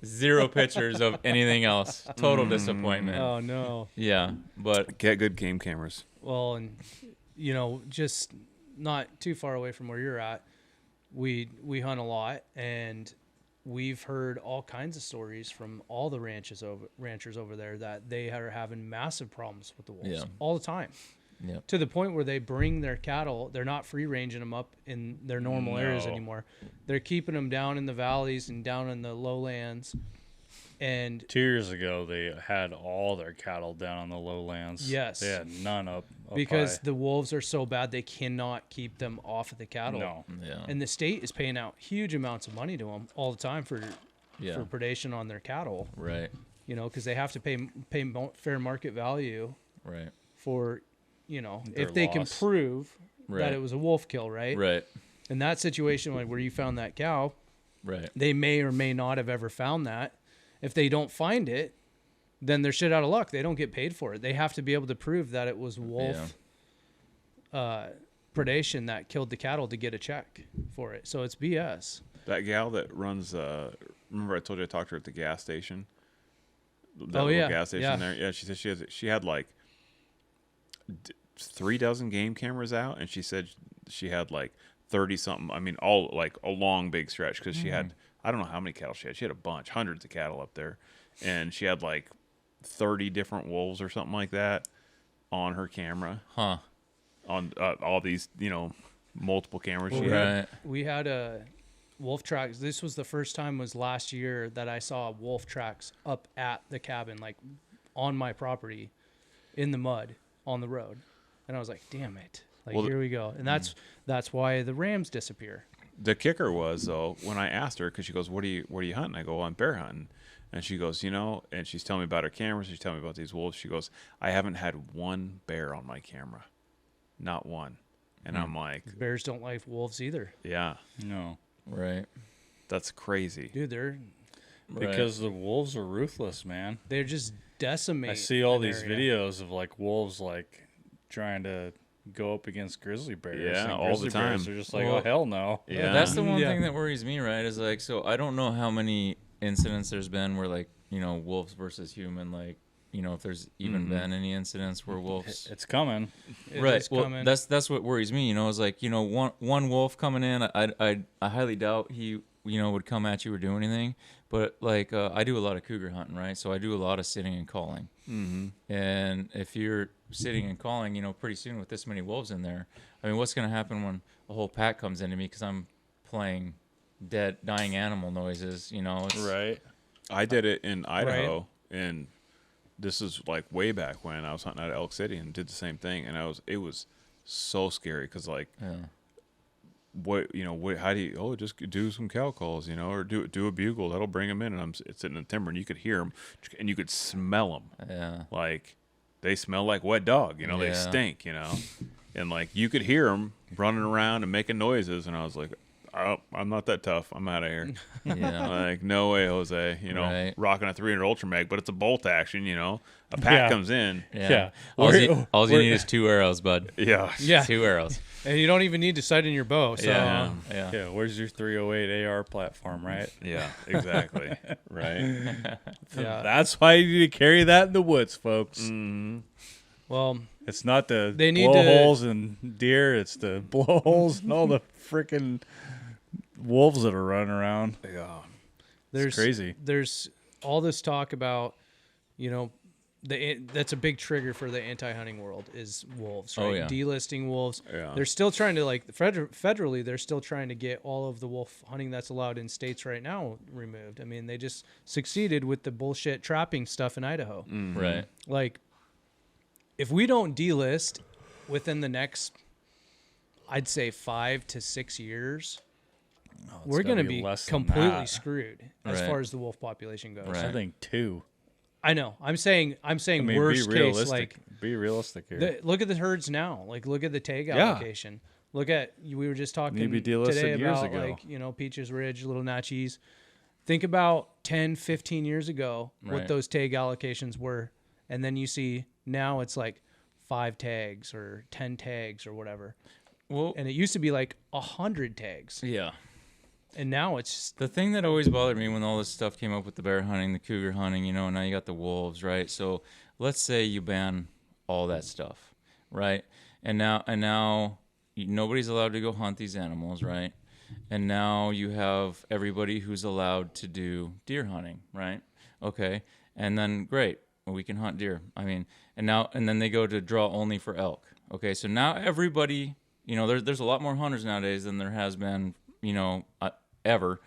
Zero pictures of anything else. Total disappointment. Oh no. Yeah, but Get good game cameras. Well, and just not too far away from where you're at, we hunt a lot, and we've heard all kinds of stories from all the ranchers over there that they are having massive problems with the wolves Yeah. all the time. Yep. To the point where they bring their cattle, they're not free ranging them up in their normal areas No. anymore. They're keeping them down in the valleys and down in the lowlands. And 2 years ago, they had all their cattle down on the lowlands. Yes. They had none up because high. the wolves are so bad, they cannot keep them off of the cattle. No. yeah, And the state is paying out huge amounts of money to them all the time for yeah, predation on their cattle. right, Because they have to pay fair market value right, for, Their if they can loss. prove Right. that it was a wolf kill, right? right, In that situation, like where you found that cow, right. they may or may not have ever found that. If they don't find it, then they're shit out of luck. They don't get paid for it. They have to be able to prove that it was wolf predation that killed the cattle to get a check for it. So it's BS. That gal that runs, remember I told you I talked to her at the gas station? That Oh, little yeah, gas station yeah. there. Yeah, she said she had like 3 dozen game cameras out, and she said she had like 30 something. I mean, all like a long big stretch because she had, I don't know how many cattle she had. She had a bunch, hundreds of cattle up there, and she had like 30 different wolves or something like that on her camera. Huh. On all these, multiple cameras she Well, had. Right. We had a wolf tracks. This was the first time was last year that I saw wolf tracks up at the cabin, like on my property in the mud on the road. And I was like, damn it. Like, Well, here we go. And that's why the rams disappear. The kicker was though when I asked her, because she goes, "What are you hunting?" I go, "I'm bear hunting," and she goes, and she's telling me about her cameras. She's telling me about these wolves. She goes, "I haven't had one bear on my camera, not one," and I'm like, Bears don't like wolves either. "Yeah, No. Right. that's crazy." Dude, they're Because the wolves are ruthless, man. just decimate. I see all an these area. videos of like wolves like trying to go up against grizzly bears. Yeah, and all the grizzly bears time. are just like, Well, oh hell no. Yeah, That's the one Yeah. thing that worries me, right? Is like, so I don't know how many incidents there's been where wolves versus human if there's even been any incidents where wolves. It's coming. It Right. is Well, coming. that's what worries me. Is like one wolf coming in. I highly doubt he would come at you or do anything. But like I do a lot of cougar hunting, right? So I do a lot of sitting and calling. Mm-hmm. And if you're sitting and calling, pretty soon with this many wolves in there, I mean, what's going to happen when a whole pack comes into me because I'm playing dying animal noises? Right. I did it in Idaho, and this is like way back when I was hunting out of Elk City and did the same thing, and it was so scary because like. Yeah. How do you just do some cow calls, or do a bugle that'll bring them in, and it's sitting in the timber and you could hear them and you could smell them. Yeah. Like they smell like wet dog, they stink, and like you could hear them running around and making noises, and I was like, oh, I'm not that tough, I'm out of here. Yeah. Like no way, Jose, Right. rocking a 300 Ultra Mag, but it's a bolt action, a pack comes in. Yeah. All you need is 2 arrows, bud. Yeah. 2 arrows. And you don't even need to sight in your bow. So Yeah. Yeah, where's your 308 AR platform, right? Yeah, exactly. Right. yeah. That's why you need to carry that in the woods, folks. Well, It's not the They need to- blowholes and deer. It's the blowholes and all the freaking wolves that are running around. Yeah. there's crazy. There's all this talk about, that's a big trigger for the anti-hunting world is wolves, right? Oh, yeah. Delisting wolves. Yeah. They're still trying to federally. They're still trying to get all of the wolf hunting that's allowed in states right now removed. I mean, they just succeeded with the bullshit trapping stuff in Idaho. Right. Like, if we don't delist within the next, I'd say 5 to 6 years, we're going to be less than completely that. screwed as Right. far as the wolf population goes. Right. I think 2. I know. I'm saying I mean, worst be case. realistic. Like, Be realistic here. look at the herds now. Like, look at the tag Yeah. allocation. Look at, we were just talking Need to be delisted today years about ago. like, Peaches Ridge, Little Natchez. Think about 10, 15 years ago what Right. those tag allocations were. And then you see now it's like 5 tags or 10 tags or whatever. Well, And it used to be like 100 tags. yeah. And now it's just, The thing that always bothered me when all this stuff came up with the bear hunting, the cougar hunting, and now you got the wolves, right? So let's say you ban all that stuff, right? And now nobody's allowed to go hunt these animals, right? And now you have everybody who's allowed to do deer hunting, right? Okay. And then great, well, we can hunt deer. I mean, and then they go to draw only for elk. Okay, so now everybody, there's a lot more hunters nowadays than there has been, ever.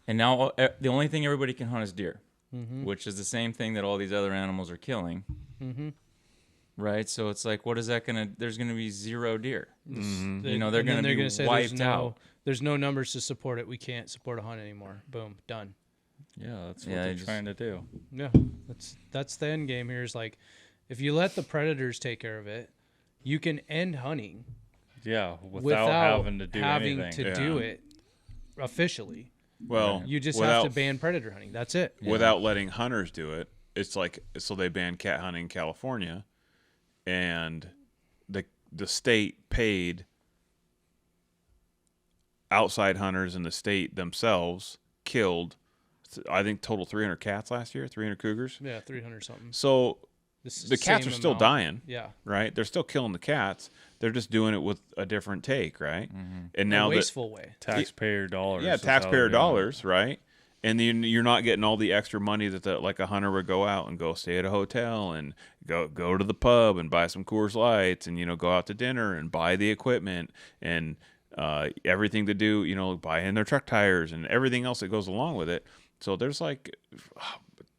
And now the only thing everybody can hunt is deer, which is the same thing that all these other animals are killing. Right? So it's like, what is that going to, there's going to be 0 deer. They're and going then to they're be gonna say wiped out. there's no numbers to support it. We can't support a hunt anymore. Boom, done. Yeah, that's what Yeah, they're trying to do. Yeah, that's the end game here. Is like, if you let the predators take care of it, you can end hunting Yeah, without having to do having anything. to do it officially. Well, You just without, have to ban predator hunting. That's it. without letting hunters do it. It's like, so they banned cat hunting in California, and the state paid outside hunters in the state themselves killed, I think, total 300 cats last year, 300 cougars. Yeah, 300 something. So This is the cats same are still amount. dying, Yeah, right? They're still killing the cats. They're just doing it with a different take, right? And a now that wasteful way. Taxpayer dollars. yeah, is how they're taxpayer doing it. dollars, right? And then you're not getting all the extra money that like a hunter would go out and go stay at a hotel and go to the pub and buy some Coors Lights and go out to dinner and buy the equipment and everything to do, buying their truck tires and everything else that goes along with it. So there's like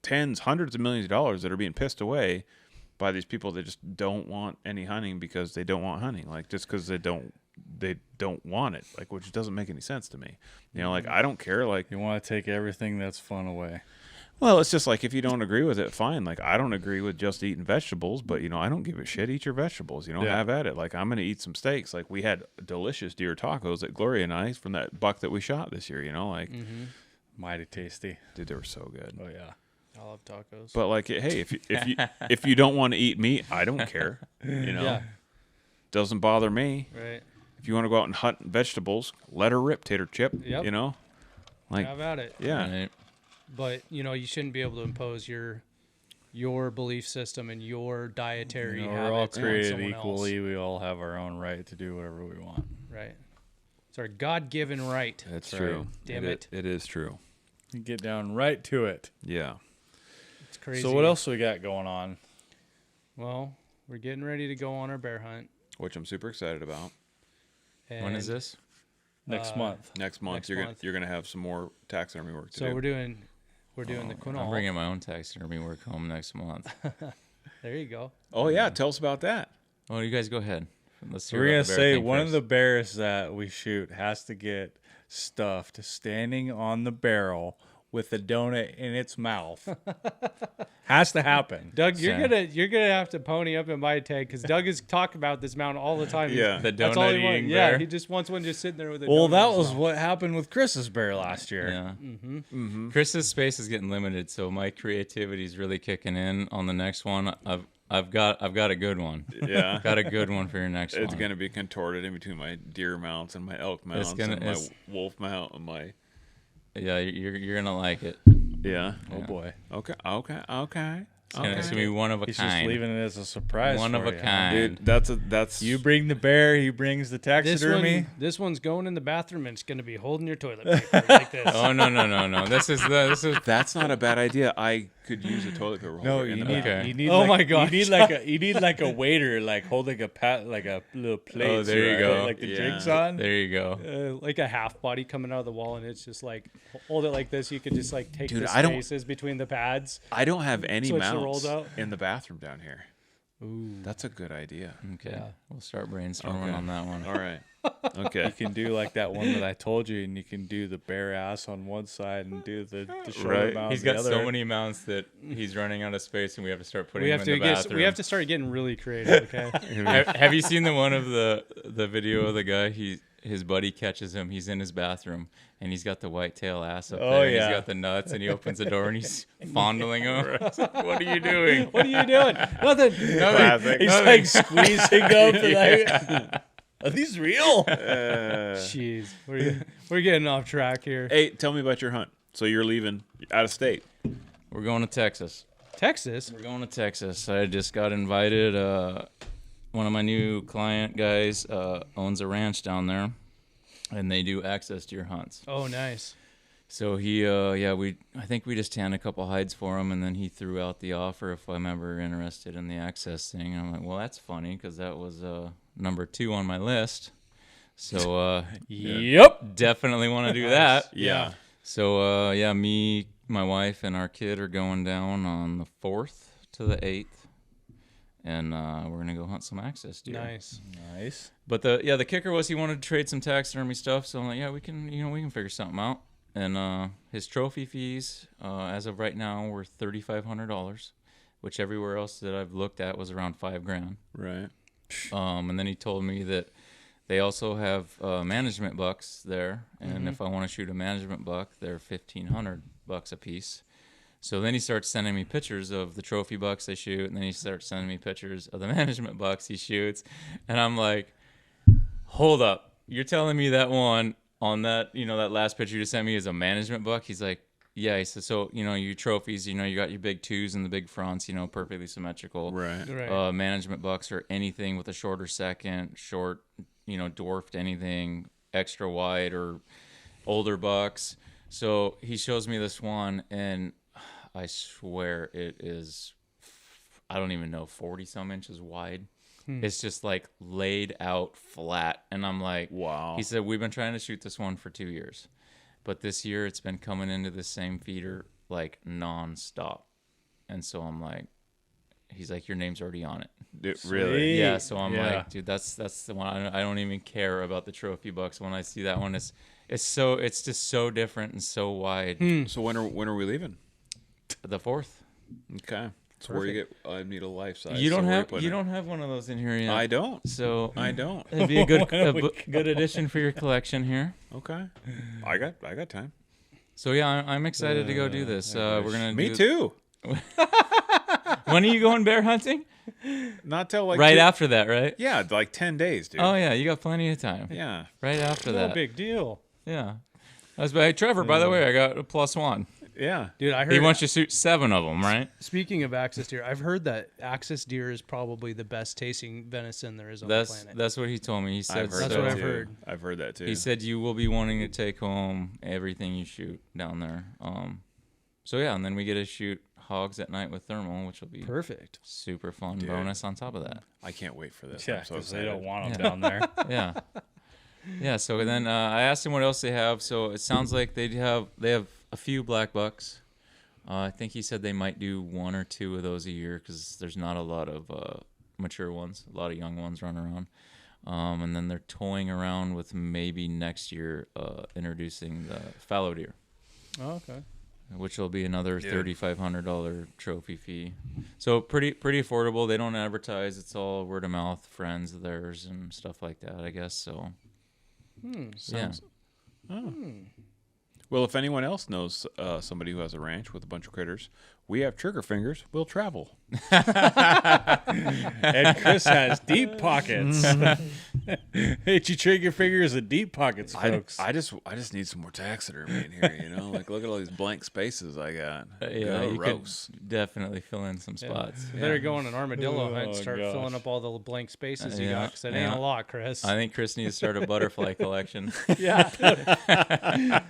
tens, hundreds of millions of dollars that are being pissed away by these people that just don't want any hunting because they don't want hunting, like just because they don't want it, like, which doesn't make any sense to me. Like, I don't care. Like, You want to take everything that's fun away. well, it's just like, if you don't agree with it, fine. Like, I don't agree with just eating vegetables, but I don't give a shit. Eat your vegetables. Yeah. Have at it. Like, I'm gonna eat some steaks. Like, we had delicious deer tacos at Gloria and I from that buck that we shot this year. Like, Mighty tasty. dude, they were so good. Oh yeah. I love tacos. But like, hey, if you don't want to eat meat, I don't care. Yeah. Doesn't bother me. Right. If you want to go out and hunt vegetables, let her rip, tater chip. Yep. Like, Have at it. yeah. Right. But you shouldn't be able to impose your your belief system and your dietary We're habits all on created someone equally. We all have our own right to do whatever we want. else. Right. It's our God-given right. That's Right. true. Damn it. It is true. You get down right to it. Yeah. It's crazy. So what else we got going on? Well, we're getting ready to go on our bear hunt. Which I'm super excited about. When is and this? Next month. Next month, Next you're month. gonna have some more taxidermy work to So do. we're doing the quinol. I'm bringing my own taxidermy work home next month. There you go. Oh yeah, tell us about that. Well, you guys go ahead. Let's hear We're about gonna the bear say thing one of first. the bears that we shoot has to get stuffed standing on the barrel with a donut in its mouth. Has to happen. Doug, Sam. you're gonna have to pony up and buy a tag because Doug is talking about this mountain all the time. Yeah. The That's all he donut wants. eating Yeah, bear. he just wants one just sitting there with a Well, donut that in his was mouth. what happened with Chris's bear last year. Yeah. Mm-hmm. Chris's space is getting limited, so my creativity is really kicking in on the next one. I've got a good one. Yeah. Got a good one for your next It's one. gonna be contorted in between my deer mounts and my elk mounts gonna- and my it's- wolf mount and my Yeah, you're gonna like it. yeah. Oh boy. Okay. It's gonna be one of a He's kind. just leaving it as a surprise. One of for a you. kind. Dude, that's You bring the bear, he brings the taxidermy. This one's going in the bathroom and it's gonna be holding your toilet paper like this. Oh no! This is That's not a bad idea. I could use a toilet paper holder No, in you the need, bathroom. Okay. you need. Oh like, my gosh. You need like a waiter, like holding like a little plate. Oh, there you go. Like the Yeah. drinks on. there you go. Like a half body coming out of the wall, and it's just like hold it like this. You can just like take Dude, the I don't- spaces between the pads. I don't have any Switch the mounts rolls out. in the bathroom down here. Ooh, That's a good idea. Okay, Yeah. we'll start brainstorming Okay. on that one. All right. Okay. You can do like that one that I told you, and you can do the bare ass on one side and do the shoulder Right. mount He's on the got other. so many mounts that he's running out of space, and we have to start putting we him have in to the bathroom. we have to start getting really creative. Okay. Have you seen the one of the video of the guy? His buddy catches him. He's in his bathroom, and he's got the whitetail ass up Oh, there. And yeah. He's got the nuts, and he opens the door, and he's fondling him. It's like, what are you doing? What are you doing? Nothing. Classic. He's like squeezing up. And like, are these real? Jeez, we're getting off track here. Hey, tell me about your hunt. So you're leaving out of state. We're going to Texas. Texas. We're going to Texas. I just got invited. One of my new client guys owns a ranch down there, and they do access deer hunts. Oh, nice. So he, I think we just tanned a couple hides for him, and then he threw out the offer if I'm ever interested in the access thing. And I'm like, well, that's funny because that was number 2 on my list. So Yep. definitely want to do that. Yeah. So me, my wife, and our kid are going down on the 4th to the 8th, and we're gonna go hunt some access deer. Nice. Nice. But the kicker was he wanted to trade some taxidermy stuff. So I'm like, yeah, we can figure something out. And his trophy fees, as of right now, were $3,500, which everywhere else that I've looked at was around $5,000. Right. And then he told me that they also have management bucks there, and if I want to shoot a management buck, they're $1,500 a piece. So then he starts sending me pictures of the trophy bucks they shoot, and then he starts sending me pictures of the management bucks he shoots, and I'm like, hold up, you're telling me that one on that, that last picture you just sent me is a management buck? He's like, yeah. He says, so, your trophies, you got your big 2s and the big fronts, perfectly symmetrical. Right. Right. Management bucks are anything with a shorter second, short, dwarfed anything, extra wide or older bucks. So he shows me this one, and I swear it is, I don't even know, 40 some inches wide. It's just like laid out flat. And I'm like, Wow. He said, we've been trying to shoot this one for 2 years, but this year it's been coming into the same feeder like nonstop. And so I'm like, he's like, your name's already on it. Dude, really? Yeah. So I'm Yeah. like, dude, that's the one. I don't even care about the trophy bucks. When I see that one, it's just so different and so wide. So when are we leaving? The 4th. Okay. So where you get I need a life size. You don't so where have putting it? have one of those in here yet. I don't. So I don't. it'd be a good addition for your collection here. Okay. I got time. So yeah, I'm excited to go do this. We're gonna. Me do, too. When are you going bear hunting? Not till like Right after that, right? Yeah, like 10 days, dude. Oh yeah, you got plenty of time. Yeah. Right after No that. big deal. Yeah. I was like, hey, Trevor, by the way, I got a +1. Yeah. Dude, I heard. He wants you to shoot 7 of them, right? Speaking of axis deer, I've heard that axis deer is probably the best tasting venison there is on the planet. That's what he told me. He said That's what I've heard. I've heard that too. He said you will be wanting to take home everything you shoot down there. So yeah, and then we get to shoot hogs at night with thermal, which will be Perfect. super fun bonus on top of that. I can't wait for this. Yeah, I'm so because excited. they don't want them down there. Yeah. Yeah, so then I asked him what else they have. So it sounds like they have a few black bucks. I think he said they might do 1 or 2 of those a year because there's not a lot of mature ones, a lot of young ones run around. And then they're toying around with maybe next year introducing the fallow deer, Oh, okay. which will be another $3,500 trophy fee. So pretty affordable. They don't advertise. It's all word of mouth, friends of theirs and stuff like that, I guess. So yeah. Well, if anyone else knows somebody who has a ranch with a bunch of critters, we have trigger fingers. We'll travel. And Chris has deep pockets. H.E. Trigger fingers and deep pockets, folks. I just need some more taxidermy in here. You know, like look at all these blank spaces I got. Yeah, you Gross. could definitely fill in some spots. You better go on an armadillo hunt and Oh, start gosh. filling up all the blank spaces you Yeah, got, because it ain't yeah. a lot, Chris. I think Chris needs to start a butterfly collection. yeah.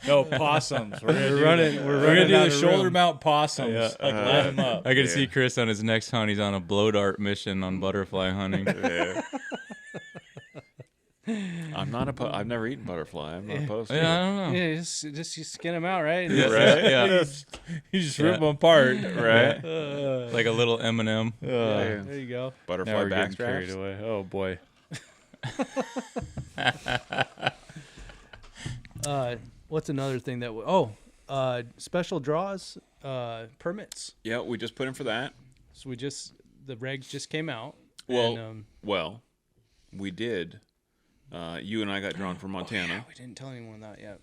No, possums. We're running We're gonna do out the of shoulder room. mount possums. Like line them up. I could see Chris on his next hunt. He's on a blow dart mission on butterfly hunting. Yeah. I'm not I've never eaten butterfly. I'm not opposed to Yeah, I it. don't know. Yeah, just you skin them out, right? Right? Yeah. You just rip them apart. Right? Like a little M&M. Yeah, there you go. Now Butterfly we're getting carried backstraps. away. Oh boy. What's another thing that? Special draws, permits. Yeah, we just put in for that. So the regs just came out. Well, and, well, we did. You and I got drawn for Montana. yeah, we didn't tell anyone that yet.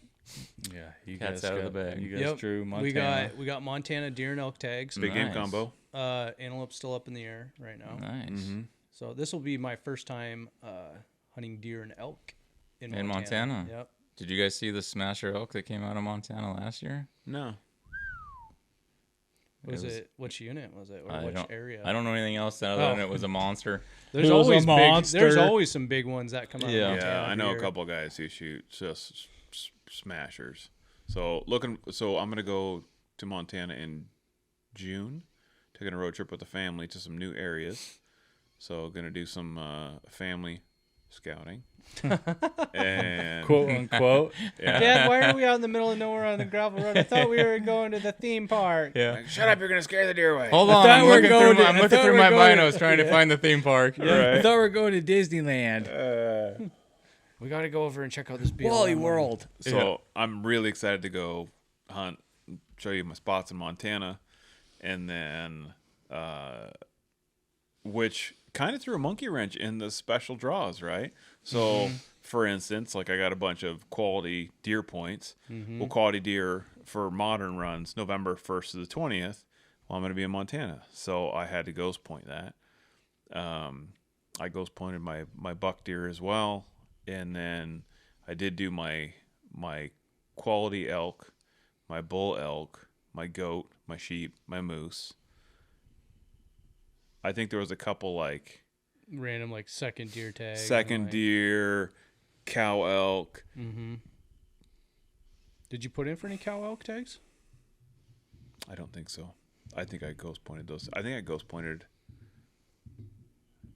Yeah, you Cat's guys out of got- the bag. You guys drew Montana. We got Montana deer and elk tags. Big game Nice. combo. Antelope's still up in the air right now. Nice. So this will be my first time hunting deer and elk in In Montana? Yep. Did you guys see the smasher elk that came out of Montana last year? No. Was was- it which unit was it, or I which don't, area? I don't know anything else other than it was a monster. There's It was a always monster. there's always some big ones that come out. Yeah. of Montana Yeah, I know every a year. couple of guys who shoot just smashers. So I'm gonna go to Montana in June, taking a road trip with the family to some new areas. So gonna do some family scouting. And Quote unquote. Dad, why are we out in the middle of nowhere on the gravel road? I thought we were going to the theme park. Yeah. like, shut up! You're gonna scare the deer away. Hold I on, thought I'm we were looking going through, to- I'm I looking thought through we my were going binos trying to find the theme park. I thought we were going to Disneyland. We got to go over and check out this BLM Wally one. World. So I'm really excited to go hunt, show you my spots in Montana, and then which kind of threw a monkey wrench in the special draws, right? So, for instance, like I got a bunch of quality deer points. Well, quality deer for modern runs, November 1st to the 20th. Well, I'm going to be in Montana, so I had to ghost point that. I ghost pointed my buck deer as well, and then I did do my quality elk, my bull elk, my goat, my sheep, my moose. I think there was a couple like Random like second deer tag. second deer, cow elk. Did you put in for any cow elk tags? I don't think so. I think I ghost pointed those. I think I ghost pointed.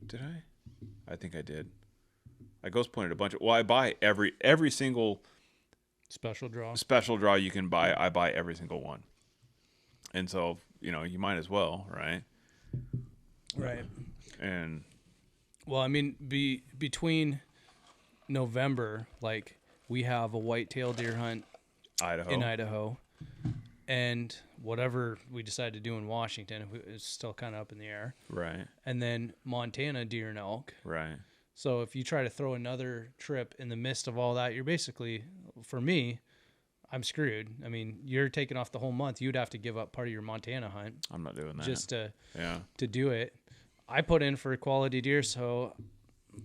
Did I? I think I did. I ghost pointed a bunch of. Well, I buy every single Special draw. special draw you can buy. I buy every single one. And so, you might as well, right? Right. And Well, I mean, between November, like we have a whitetail deer hunt Idaho. in Idaho, and whatever we decide to do in Washington is still kind of up in the air. Right. And then Montana deer and elk. Right. So if you try to throw another trip in the midst of all that, you're basically, for me, I'm screwed. I mean, you're taking off the whole month. You'd have to give up part of your Montana hunt I'm not doing that. just yeah. to do it. I put in for quality deer, so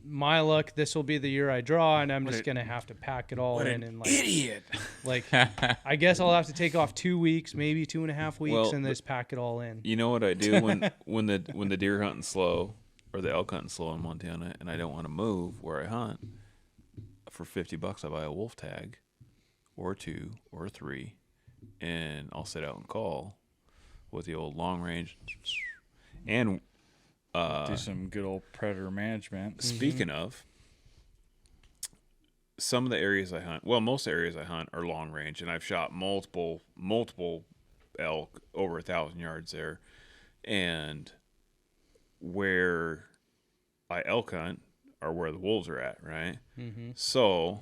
my luck, this will be the year I draw, and I'm just gonna have to pack it all in and like idiot. Like, I guess I'll have to take off 2 weeks, maybe 2.5 weeks, Well, and just pack it all in. You know what I do when the deer hunting slow or the elk hunting slow in Montana, and I don't want to move where I hunt. For $50, I buy a wolf tag, or 2 or 3, and I'll sit out and call with the old long range. And do some good old predator management. speaking of, some of the areas I hunt, well, most areas I hunt are long range, and I've shot multiple elk over 1,000 yards there. And where I elk hunt are where the wolves are at, right? Mm-hmm. So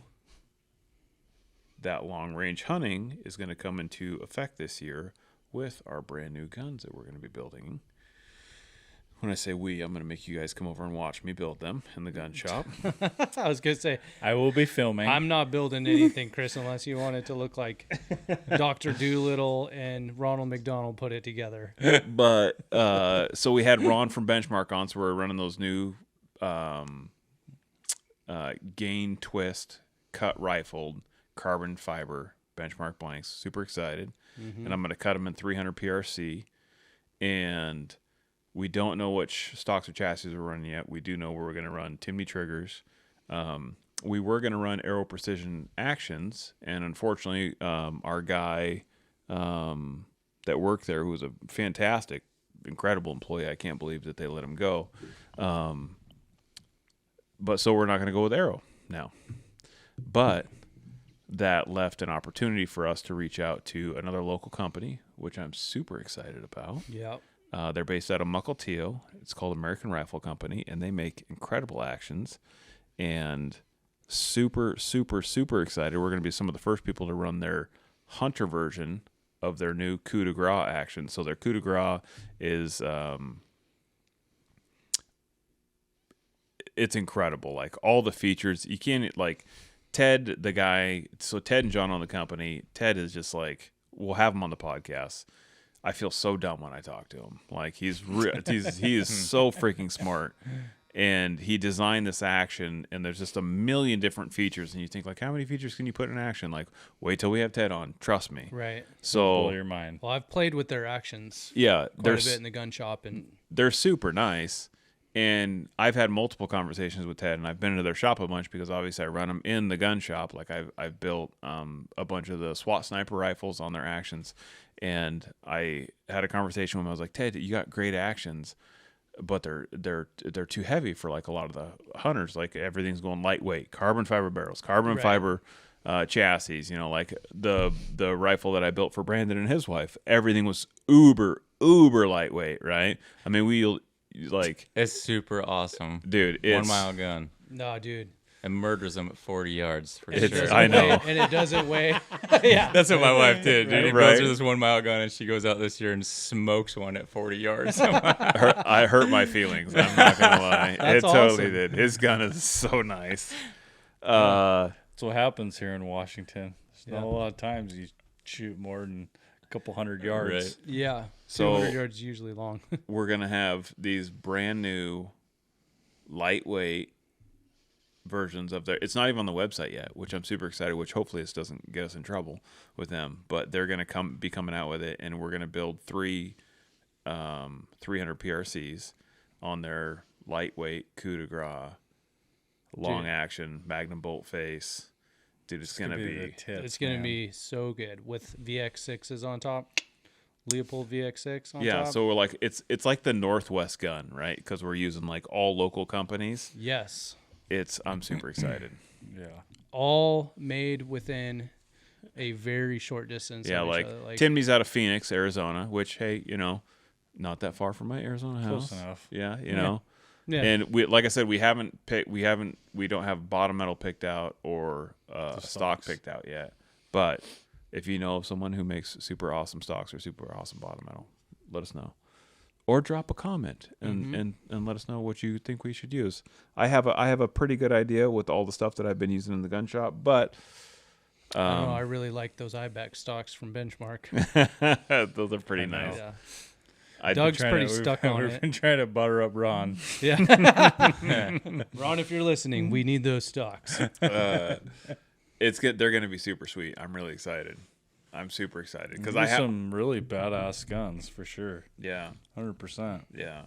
that long range hunting is going to come into effect this year with our brand new guns that we're going to be building. When I say we, I'm going to make you guys come over and watch me build them in the gun shop. I was gonna say I will be filming. I'm not building anything, Chris, unless you want it to look like Dr. Doolittle and Ronald McDonald put it together. But so we had Ron from Benchmark on, so we're running those new gain twist cut rifled carbon fiber Benchmark blanks. Super excited. And I'm going to cut them in 300 PRC. And we don't know which stocks or chassis we're running yet. We do know we're going to run Timney triggers. We were going to run Aero Precision actions, and unfortunately, our guy that worked there, who was a fantastic, incredible employee, I can't believe that they let him go. But so we're not going to go with Aero now. But that left an opportunity for us to reach out to another local company, which I'm super excited about. Yep. They're based out of Mukilteo. It's called American Rifle Company, and they make incredible actions. And super, super, super excited. We're going to be some of the first people to run their hunter version of their new coup de grace action. So their coup de grace is, it's incredible. Like all the features, you can't like Ted, the guy. So Ted and John own the company. Ted is just like, we'll have him on the podcast. I feel so dumb when I talk to him. Like he is so freaking smart, and he designed this action. And there's just a million different features, and you think like, how many features can you put in action? Like, wait till we have Ted on. Trust me. Right. So blow your mind. Well, I've played with their actions. Yeah, quite a bit in the gun shop, and they're super nice. And I've had multiple conversations with Ted, and I've been into their shop a bunch because obviously I run them in the gun shop. Like I've built a bunch of the SWAT sniper rifles on their actions, and I had a conversation with him. I was like, Ted, you got great actions, but they're too heavy for like a lot of the hunters. Like everything's going lightweight, carbon fiber barrels, carbon fiber chassis. You know, like the rifle that I built for Brandon and his wife, everything was uber lightweight, right? I mean, it's super awesome, dude. It's 1 mile gun. no, dude. And murders them at 40 yards for It's- sure. I know. And it doesn't weigh. Yeah. That's what my wife did. Dude. He Right. builds her this 1 mile gun, and she goes out this year and smokes one at 40 yards. I hurt my feelings. I'm not gonna lie. That's It totally awesome. did. His gun is so nice. That's what happens here in Washington. There's not a lot of times you shoot more than a couple hundred yards. Right. Yeah. So- 200 yards is usually long. We're gonna have these brand new, lightweight versions of their. It's not even on the website yet, which I'm super excited. Which hopefully this doesn't get us in trouble with them. But they're gonna be coming out with it, and we're gonna build 300 PRCs on their lightweight coup de grace, long action Magnum bolt face. Dude, it's gonna the be. tits, It's going to man. be so good with VX6s on top. Leopold VX6 on Yeah, top. so we're like it's like the Northwest gun, right? Because we're using like all local companies. Yes. I'm super excited. Yeah. All made within a very short distance. Yeah, of each like other. Timney's out of Phoenix, Arizona, which hey, not that far from my Arizona house. Close enough. Yeah, you know. Yeah. And we, like I said, we don't have bottom metal picked out or stock stocks. picked out yet. But if you know of someone who makes super awesome stocks or super awesome bottom metal, let us know. Or drop a comment and let us know what you think we should use. I have a pretty good idea with all the stuff that I've been using in the gun shop, but I don't know. I really like those IBEX stocks from Benchmark. those are pretty nice. Yeah. Doug's pretty stuck on We've it. been trying to butter up Ron. Yeah. Ron, if you're listening, we need those stocks. It's good. They're going to be super sweet. I'm really excited. I'm super excited because I There's have some really badass guns for sure. Yeah, 100%. yeah.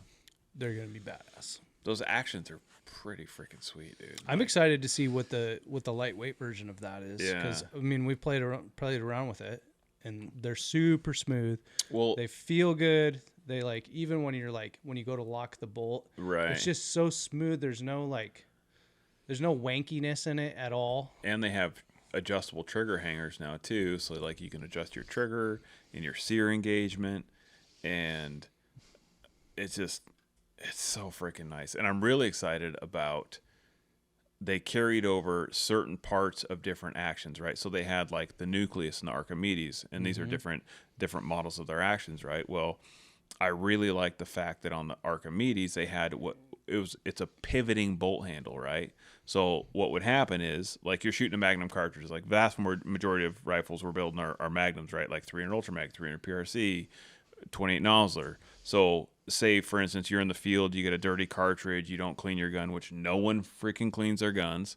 They're gonna be badass. Those actions are pretty freaking sweet, dude. I'm excited to see what the lightweight version of that is. Yeah. Because I mean, we've played around with it, and they're super smooth. Well, They feel good. They like even when you go to lock the bolt, right. it's just so smooth. There's no wankiness in it at all. And they have adjustable trigger hangers now too, so like you can adjust your trigger and your sear engagement, and it's so freaking nice. And I'm really excited about they carried over certain parts of different actions, right? So they had like the nucleus and the Archimedes, and these are different models of their actions, right? Well, I really like the fact that on the Archimedes they had it's a pivoting bolt handle, right? So what would happen is, like, you're shooting a Magnum cartridge, like vast majority of rifles we're building are Magnums, right? Like 300 Ultramag, 300 PRC, 28 Nosler. So say, for instance, you're in the field, you get a dirty cartridge, you don't clean your gun, which no one freaking cleans their guns,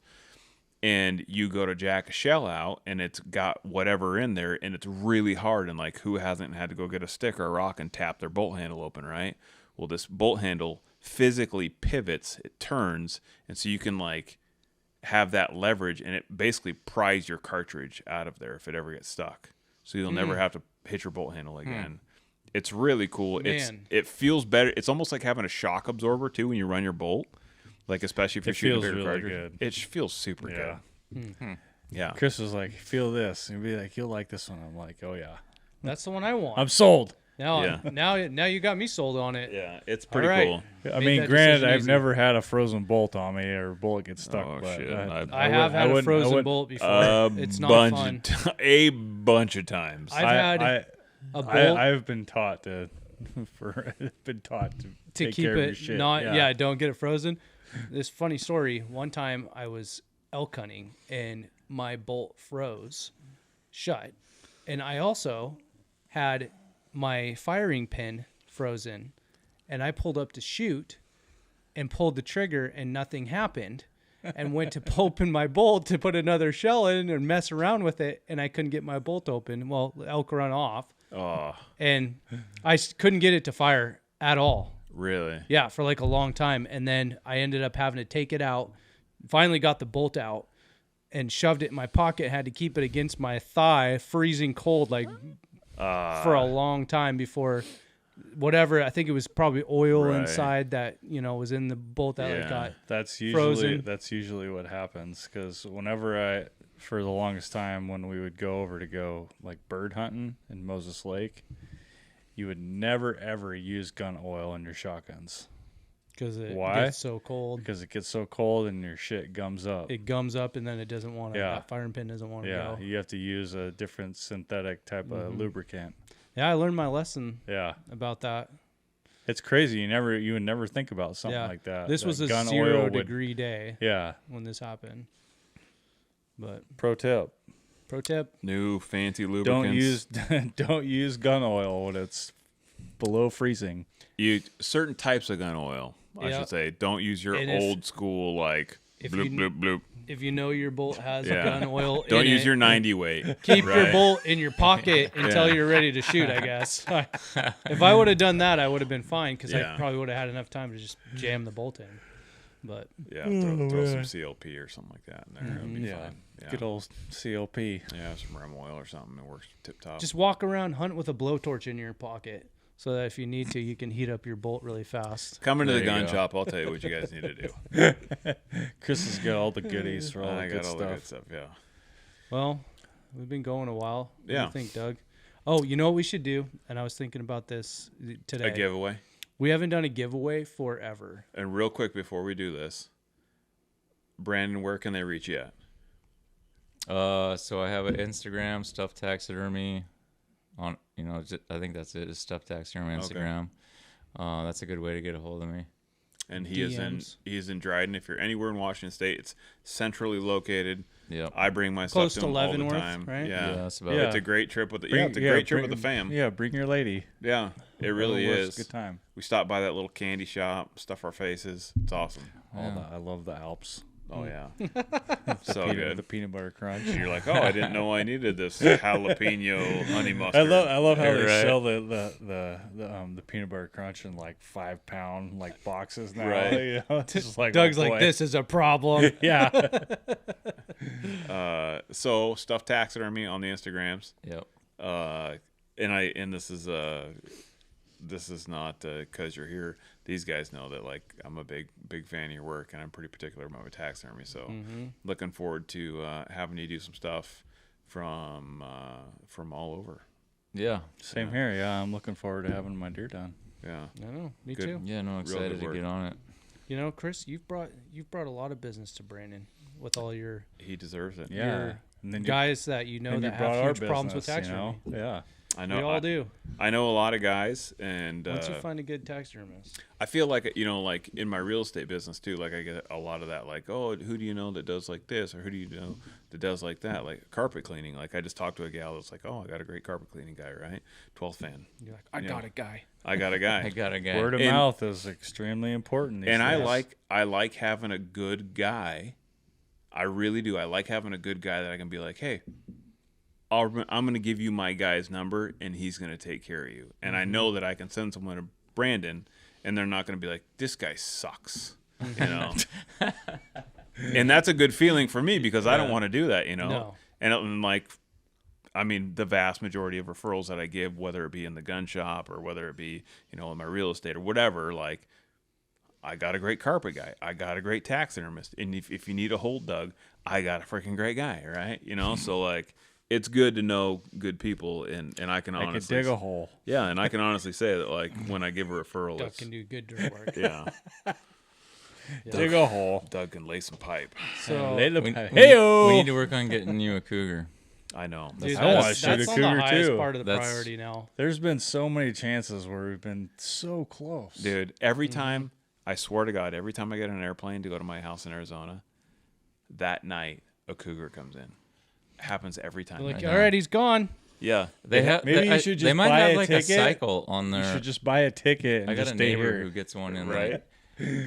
and you go to jack a shell out, and it's got whatever in there, and it's really hard, and like, who hasn't had to go get a stick or a rock and tap their bolt handle open, right? Well, this bolt handle physically pivots, it turns, and so you can like have that leverage, and it basically pries your cartridge out of there if it ever gets stuck, so you'll never have to hit your bolt handle again. It's really cool. Man. It feels better. It's almost like having a shock absorber too when you run your bolt, like especially if you're shooting feels a bigger really cartridge. good. It feels super Yeah. good. Yeah. Chris was like, feel this. And be like, you'll like this one. I'm like, oh, yeah. That's the one I want. I'm sold. Now you got me sold on it. Yeah, it's pretty All right. cool. I Made mean, that granted, decision I've easy. never had a frozen bolt on me or a bullet gets stuck. Oh, but shit. I have had a frozen bolt before. It's not fun. A bunch of times. I've had a bolt I've been taught to to take keep care of your it shit. not don't get it frozen. This funny story, one time I was elk hunting and my bolt froze shut, and I also had my firing pin frozen, and I pulled up to shoot and pulled the trigger and nothing happened, and went to open my bolt to put another shell in and mess around with it, and I couldn't get my bolt open. Well, the elk run off. Oh, And I couldn't get it to fire at all. really? Yeah, for like a long time. And then I ended up having to take it out. Finally got the bolt out and shoved it in my pocket. Had to keep it against my thigh, freezing cold, like for a long time before whatever. I think it was probably oil Right. inside that, was in the bolt that Yeah. got That's usually what happens, because whenever for the longest time when we would go over to go like bird hunting in Moses Lake, you would never ever use gun oil in your shotguns because it Why? gets so cold. because it gets so cold and your shit gums up. It gums up and then it doesn't want to. Yeah. That firing pin doesn't want to Yeah, go. you have to use a different synthetic type of lubricant. Yeah, I learned my lesson Yeah, about that. it's crazy. You would never think about something Yeah. like that. This that was a gun 0 oil would- degree day Yeah. when this happened. But Pro tip: pro tip, New fancy lubricants. don't use gun oil when it's below freezing. Certain types of gun oil, I Yeah. should say. Don't use your And if- old school like if bloop you- bloop bloop. if you know your bolt has Yeah. gun oil Don't in use it, your 90 weight. keep your right? bolt in your pocket until Yeah. you're ready to shoot, I guess. If I would have done that, I would have been fine because Yeah. I probably would have had enough time to just jam the bolt in. But Yeah, throw some CLP or something like that in there. It'll be Yeah. fine. Yeah. Good old CLP. Yeah, some ram oil or something. It works tip top. just walk around, hunt with a blowtorch in your pocket so that if you need to, you can heat up your bolt really fast. Come into the There you gun go. shop. I'll tell you what you guys need to do. Chris has got all the goodies for all I the got good all the good stuff. stuff. Yeah. Well, we've been going a while. What do Yeah. you think, Doug? Oh, you know what we should do? And I was thinking about this today. A giveaway. We haven't done a giveaway forever. And real quick before we do this, Brandon, where can they reach you at? So I have an Instagram, Stuffed Taxidermy. On I think that's it. Is Stuffed Taxidermy on Okay. Instagram. That's a good way to get a hold of me. and he DMs. is in Dryden. If you're anywhere in Washington State, it's centrally located. Yeah. I bring my Close stuff to to him all the Leavenworth, time. right? Yeah, that's about Yeah. it's a great trip with the Bring with the fam. Yeah, bring your lady. Yeah, it really It's is. a good time. We stop by that little candy shop, stuff our faces. It's awesome. I love the Alps. Oh yeah, so The good. peanut butter crunch. You're like, oh, I didn't know I needed this jalapeno honey mustard. I love how they Right. sell the peanut butter crunch in like 5-pound like boxes now. Right. You know? It's just like, Doug's oh, like, boy. this is a problem. Yeah. So Stuffed Taxidermy on the Instagrams. Yep. And this is not because you're here. These guys know that like I'm a big fan of your work, and I'm pretty particular about my taxidermy. So looking forward to having you do some stuff from all over. Yeah. Same here. Yeah, I'm looking forward to having my deer done. Yeah. I know. Me Good. too. Yeah, no, good excited to work. get on it. You know, Chris, you've brought a lot of business to Brandon with all your He deserves it. Yeah. Your And then guys that you know and you that brought have our huge problems with business, you taxidermy. know? Yeah. I know. We all do. I know a lot of guys, and Once you find a good taxidermist. I feel like, like in my real estate business too, like I get a lot of that, like, oh, who do you know that does like this, or who do you know that does like that, like carpet cleaning. Like I just talked to a gal that's like, oh, I got a great carpet cleaning guy, right? 12th fan. You're like, I Yeah. got a guy. I got a guy. I got a guy. Word of And- mouth is extremely important. These And days. I like having a good guy. I really do. I like having a good guy that I can be like, hey, I'm going to give you my guy's number, and he's going to take care of you. And I know that I can send someone to Brandon, and they're not going to be like, this guy sucks, you know. And that's a good feeling for me because I don't want to do that, you know. No. And like, I mean, the vast majority of referrals that I give, whether it be in the gun shop or whether it be, in my real estate or whatever, like, I got a great carpet guy. I got a great taxidermist. And if you need a hold, Doug, I got a freaking great guy, right? So, like, it's good to know good people, and I can I honestly could dig a hole. Yeah, and I can honestly say that, like, when I give a referral, Doug it's, can do good dirt work. yeah, Dig a hole. Doug can lay some pipe. So, Lay the We, pipe. we- Hey-o! we need to work on getting you a cougar. I know. dude, I wanna that's, shoot a that's on the cougar, highest too. part of the That's- priority now. There's been so many chances where we've been so close. Dude, every time, I swear to God, every time I get on an airplane to go to my house in Arizona, that night a cougar comes in. Happens every time. You're like, I all know. right, he's gone. Yeah. They have. maybe they, you should They just might buy have a like ticket. a cycle on You their. should just buy a ticket and I got just a stay neighbor here. who gets one in. Right. Like,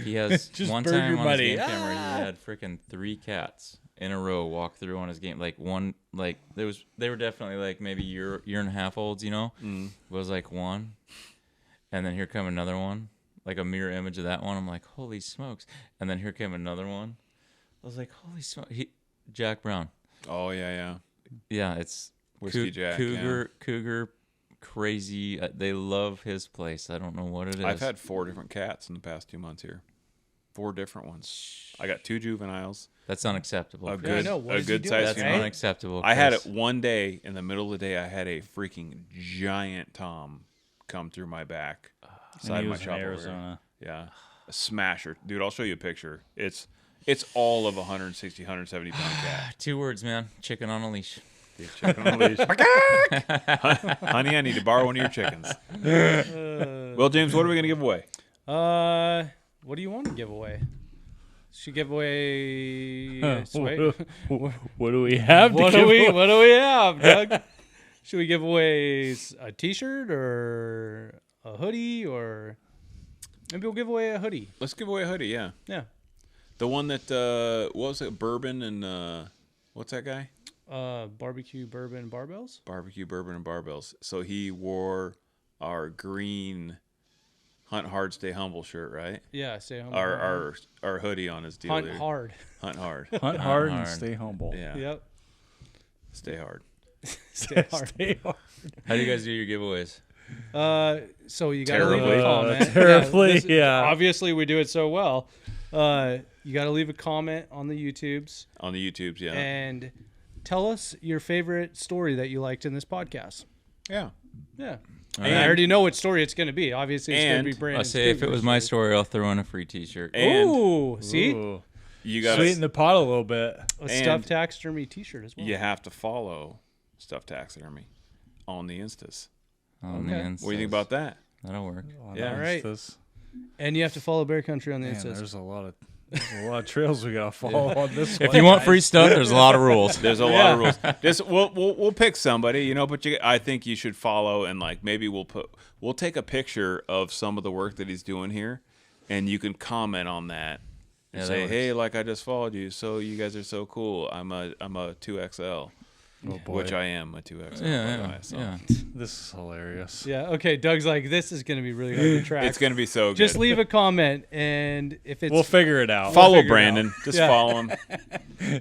he has Just one burn time your on buddy. his game camera. He had freaking 3 cats in a row walk through on his game. Like one, like they were definitely like maybe year and a half olds. It was like one, and then here come another one, like a mirror image of that one. I'm like, holy smokes! And then here came another one. I was like, holy smokes! Jack Brown. Oh, yeah. Yeah, it's Whiskey Jack, Cougar, crazy. They love his place. I don't know what it is. I've had 4 different cats in the past 2 months here. 4 different ones. I got 2 juveniles. That's unacceptable. A Chris. I good, know. What a does he good do? size That's female. unacceptable. I had it Chris. one day in the middle of the day. I had a freaking giant tom come through my back, And side he of my was in shop over here. Arizona. Yeah, a smasher, dude. I'll show you a picture. It's all of 160, 170 pound cat. 2 words, man. Chicken on a leash. Dude, chicken on a leash. Honey, I need to borrow one of your chickens. Well, James, what are we gonna give away? What do you want to give away? Should give away. What do we have to What give do we? away? What do we have, Doug? Should we give away a T-shirt or a hoodie, or maybe we'll give away a hoodie? Let's give away a hoodie. Yeah, Yeah. the one that what was it? Bourbon and what's that guy? Barbecue bourbon barbells. Barbecue, bourbon, and barbells. So he wore our green Hunt Hard, Stay Humble shirt, right? Yeah, stay home. Our hoodie on his deal. Hunt there. hard. Hunt hard. Hunt hard and hard. stay humble. Yeah. Yep. Stay hard. Stay hard. Stay hard. How do you guys do your giveaways? So you gotta leave Terribly. a comment. Terribly, yeah. Obviously, we do it so well. You gotta leave a comment on the YouTubes On the YouTubes, yeah. and tell us your favorite story that you liked in this podcast. Yeah. Yeah. And- I already know what story it's going to be. Obviously, it's going to be And Brandon's. I'll say if it favorite was my story. story, I'll throw in a free T-shirt. And Ooh, see? Ooh. you got Sweeten the pot a little bit. A Stuffed Taxidermy T-shirt as well. you have to follow Stuffed Taxidermy on the Instas. Oh, Okay. man, What do you think about that? That'll work. Yeah. All right. This. And you have to follow Bear Country on the Man, Instas. there's a lot of trails we gotta follow on this. If one, you want guys. free stuff, there's a lot of rules. There's a lot of rules. Just we'll pick somebody, you know. But I think you should follow, and like maybe we'll take a picture of some of the work that he's doing here, and you can comment on that and Yeah, that say, works. hey, like I just followed you, so you guys are so cool. I'm a 2XL, Oh, boy. which I am a 2XL. by the Yeah, way, so. yeah. This is hilarious. Yeah. Okay. Doug's like, this is going to be really hard to track. It's gonna be so good. Just leave a comment, and if it's We'll figure it out. follow figure it Brandon. Just Yeah. follow him.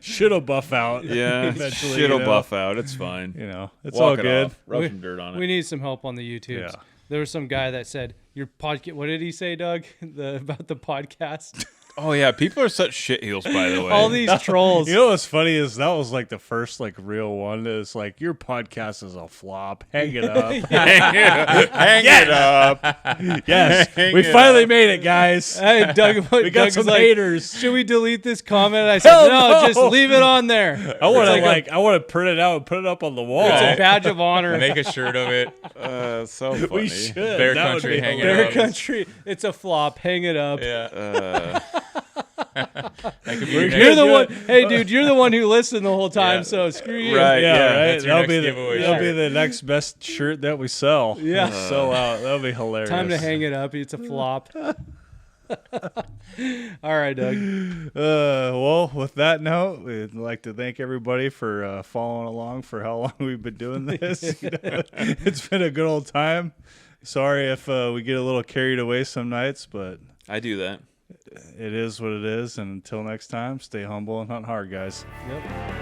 Shit'll buff out. Yeah, Eventually, shit'll you know. buff out. It's fine. You know, it's Walk all it good. off. Rub We- some dirt on it. we need some help on the YouTube. Yeah. There was some guy that said your podcast. What did he say, Doug? About the podcast. Oh yeah, people are such shitheels, by the way. All these trolls. You know what's funny is that was like the first like real one. Is like your podcast is a flop. Hang it up. Hang it up. Yes, Hang we it finally up. made it, guys. Hey, Doug. We got Doug's some like, haters. should we delete this comment? I said, Hell no, no. just leave it on there. I want It's to I want to print it out and put it up on the wall. It's a badge of honor. Make a shirt of it. So funny. We should. Bear That would Country be hanging hilarious. Bear up. Country. It's a flop. Hang it up. Yeah. That could be We're your good. You're next- the one. Hey, dude, you're the one who listened the whole time. Yeah. So screw you. Right. Yeah, Yeah, right. that's your That'll be next the giveaway that'll be shirt. the next best shirt that we sell. Yeah. Sell out. That'll be hilarious. Time to hang it up. It's a flop. All right, Doug. Well, with that note, we'd like to thank everybody for following along for how long we've been doing this. You know, it's been a good old time. Sorry if we get a little carried away some nights, but I do that. it is what it is. And until next time, stay humble and hunt hard, guys. Yep.